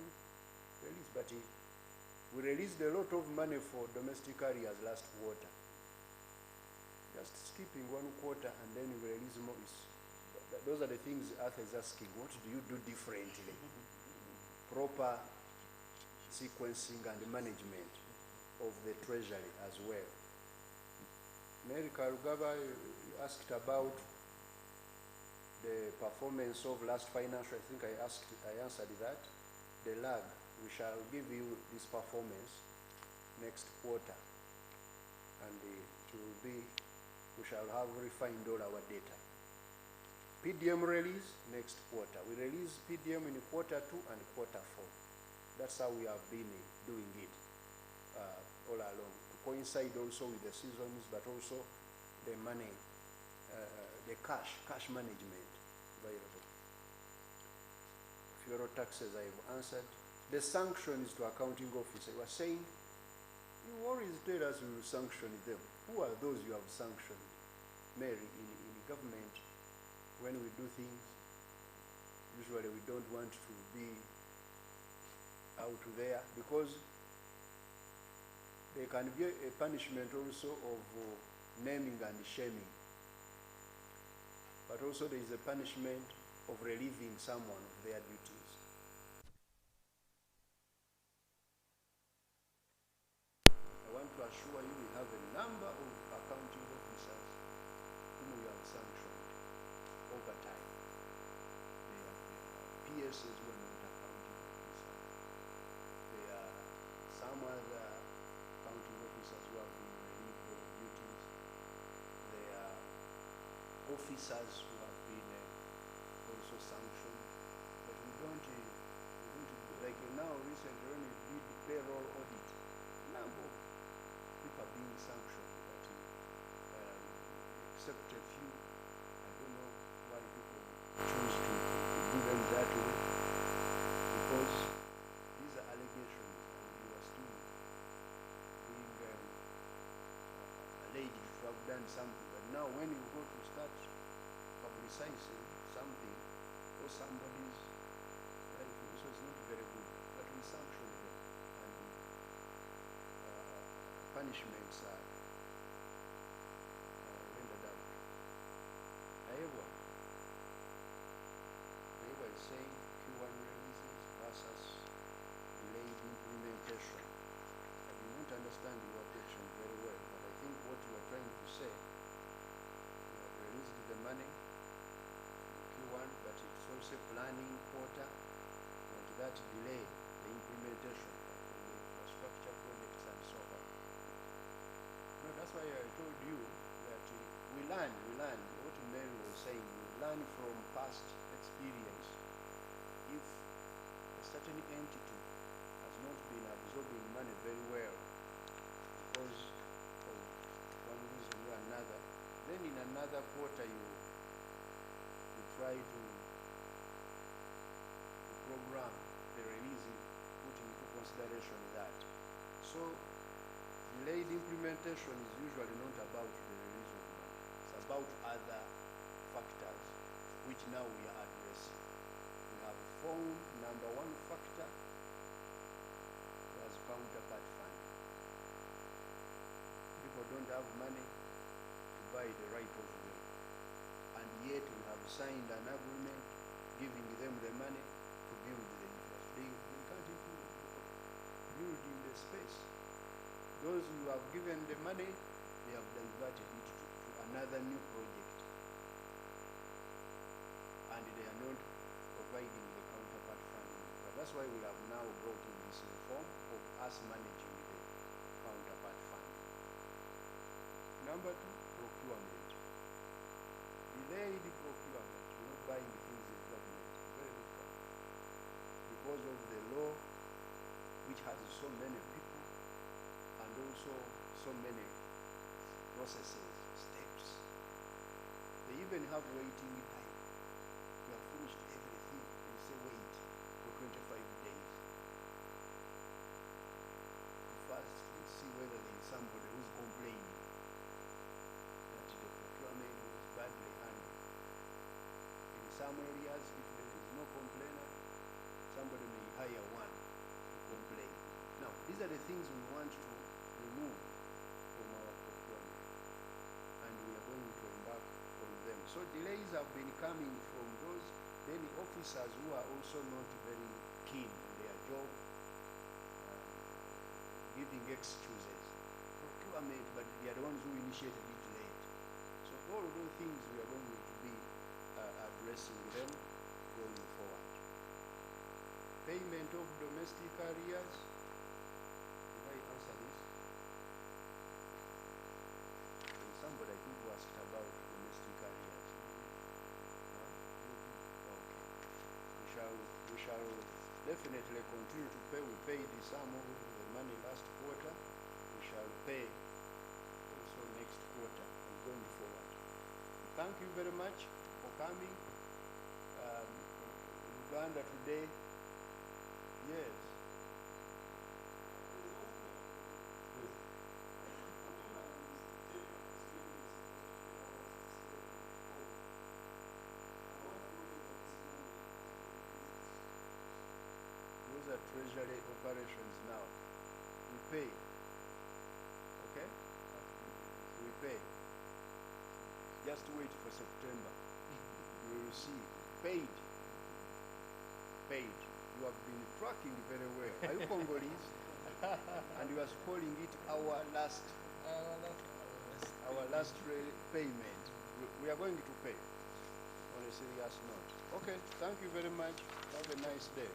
release. But we released a lot of money for domestic carriers last quarter. Just skipping one quarter and then we release more. Those are the things Arthur is asking. What do you do differently? Proper sequencing and management of the treasury as well. Mary Karugaba asked about the performance of last financial. I think I answered that. The lag, we shall give you this performance next quarter, and it will be, we shall have refined all our data. PDM release next quarter. We release PDM in quarter 2 and quarter 4. That's how we have been doing it. all along, to coincide also with the seasons, but also the money, the cash management available. Fuel taxes I have answered. The sanctions to accounting officer, you are saying, you always tell us we will sanction them. Who are those you have sanctioned? Mary, in government, when we do things, usually we don't want to be out there, because there can be a punishment also of naming and shaming. But also there is a punishment of relieving someone of their duties. I want to assure you we have a number of accounting officers whom we have sanctioned over time. They are PSs who are not accounting officers. There are some other accounting officers who have been relieved of duties. There are officers who have been also sanctioned, but we don't like now recently when we did payroll audit, number of people are being sanctioned, but except a few, I don't know why people choose to do them that way, because these are allegations and you are still being alleged to have done something. But now when you go to start publicizing something or somebody's life, so it's not very good. But we sanction them, and punishments are rendered out. However, is saying Q1 releases versus delayed implementation. I do not understand your question very well, but I think what you are trying to say, you have released the money in Q1, but it's also planning quarter, and that delay the implementation of the infrastructure projects and so on. No, that's why I told you that we learn. What Mary was saying, we learn from past experience. If a certain entity has not been absorbing money very well because of one reason or another, then in another quarter you try to program the release, putting into consideration that. So delayed implementation is usually not about the release of money. It's about other factors which now we are addressing. We have found number one factor was counterpart funding. People don't have money to buy the right of way, and yet we have signed an agreement giving them the money to build the infrastructure. They can't even build in the space. Those who have given the money, they have diverted it to another new project, and they are not providing the counterpart funding. But that's why we have now brought in this reform of us managing the counterpart funding. Number two, procurement. Delayed procurement, not buying things in government, is very difficult because of the law, which has so many people and also so many processes, steps. They even have waiting time. You have finished everything and say wait for 25 days. First, we see whether there is somebody who's complaining that the procurement was badly handled. In some areas, if there is no complainer, somebody may hire one to complain. Now, these are the things we want to remove from our procurement, and we are going to embark on them. So delays have been coming from those many officers who are also not very keen in their job, giving excuses. Procurement, but they are the ones who initiated it late. So all of those things we are going to be addressing them going forward. Payment of domestic arrears. Did I answer this? There's somebody I think who asked about domestic arrears. Huh? Okay. We shall definitely continue to pay. We paid some of the money last quarter. We shall pay also next quarter and going forward. Thank you very much for coming. Uganda today, yes. Those are treasury operations now. We pay. Okay? We pay. Just wait for September. You will see. Paid. Paid. You have been tracking very well. Are you Congolese? And you are calling it our last payment. We are going to pay on a serious note. Okay, thank you very much. Have a nice day.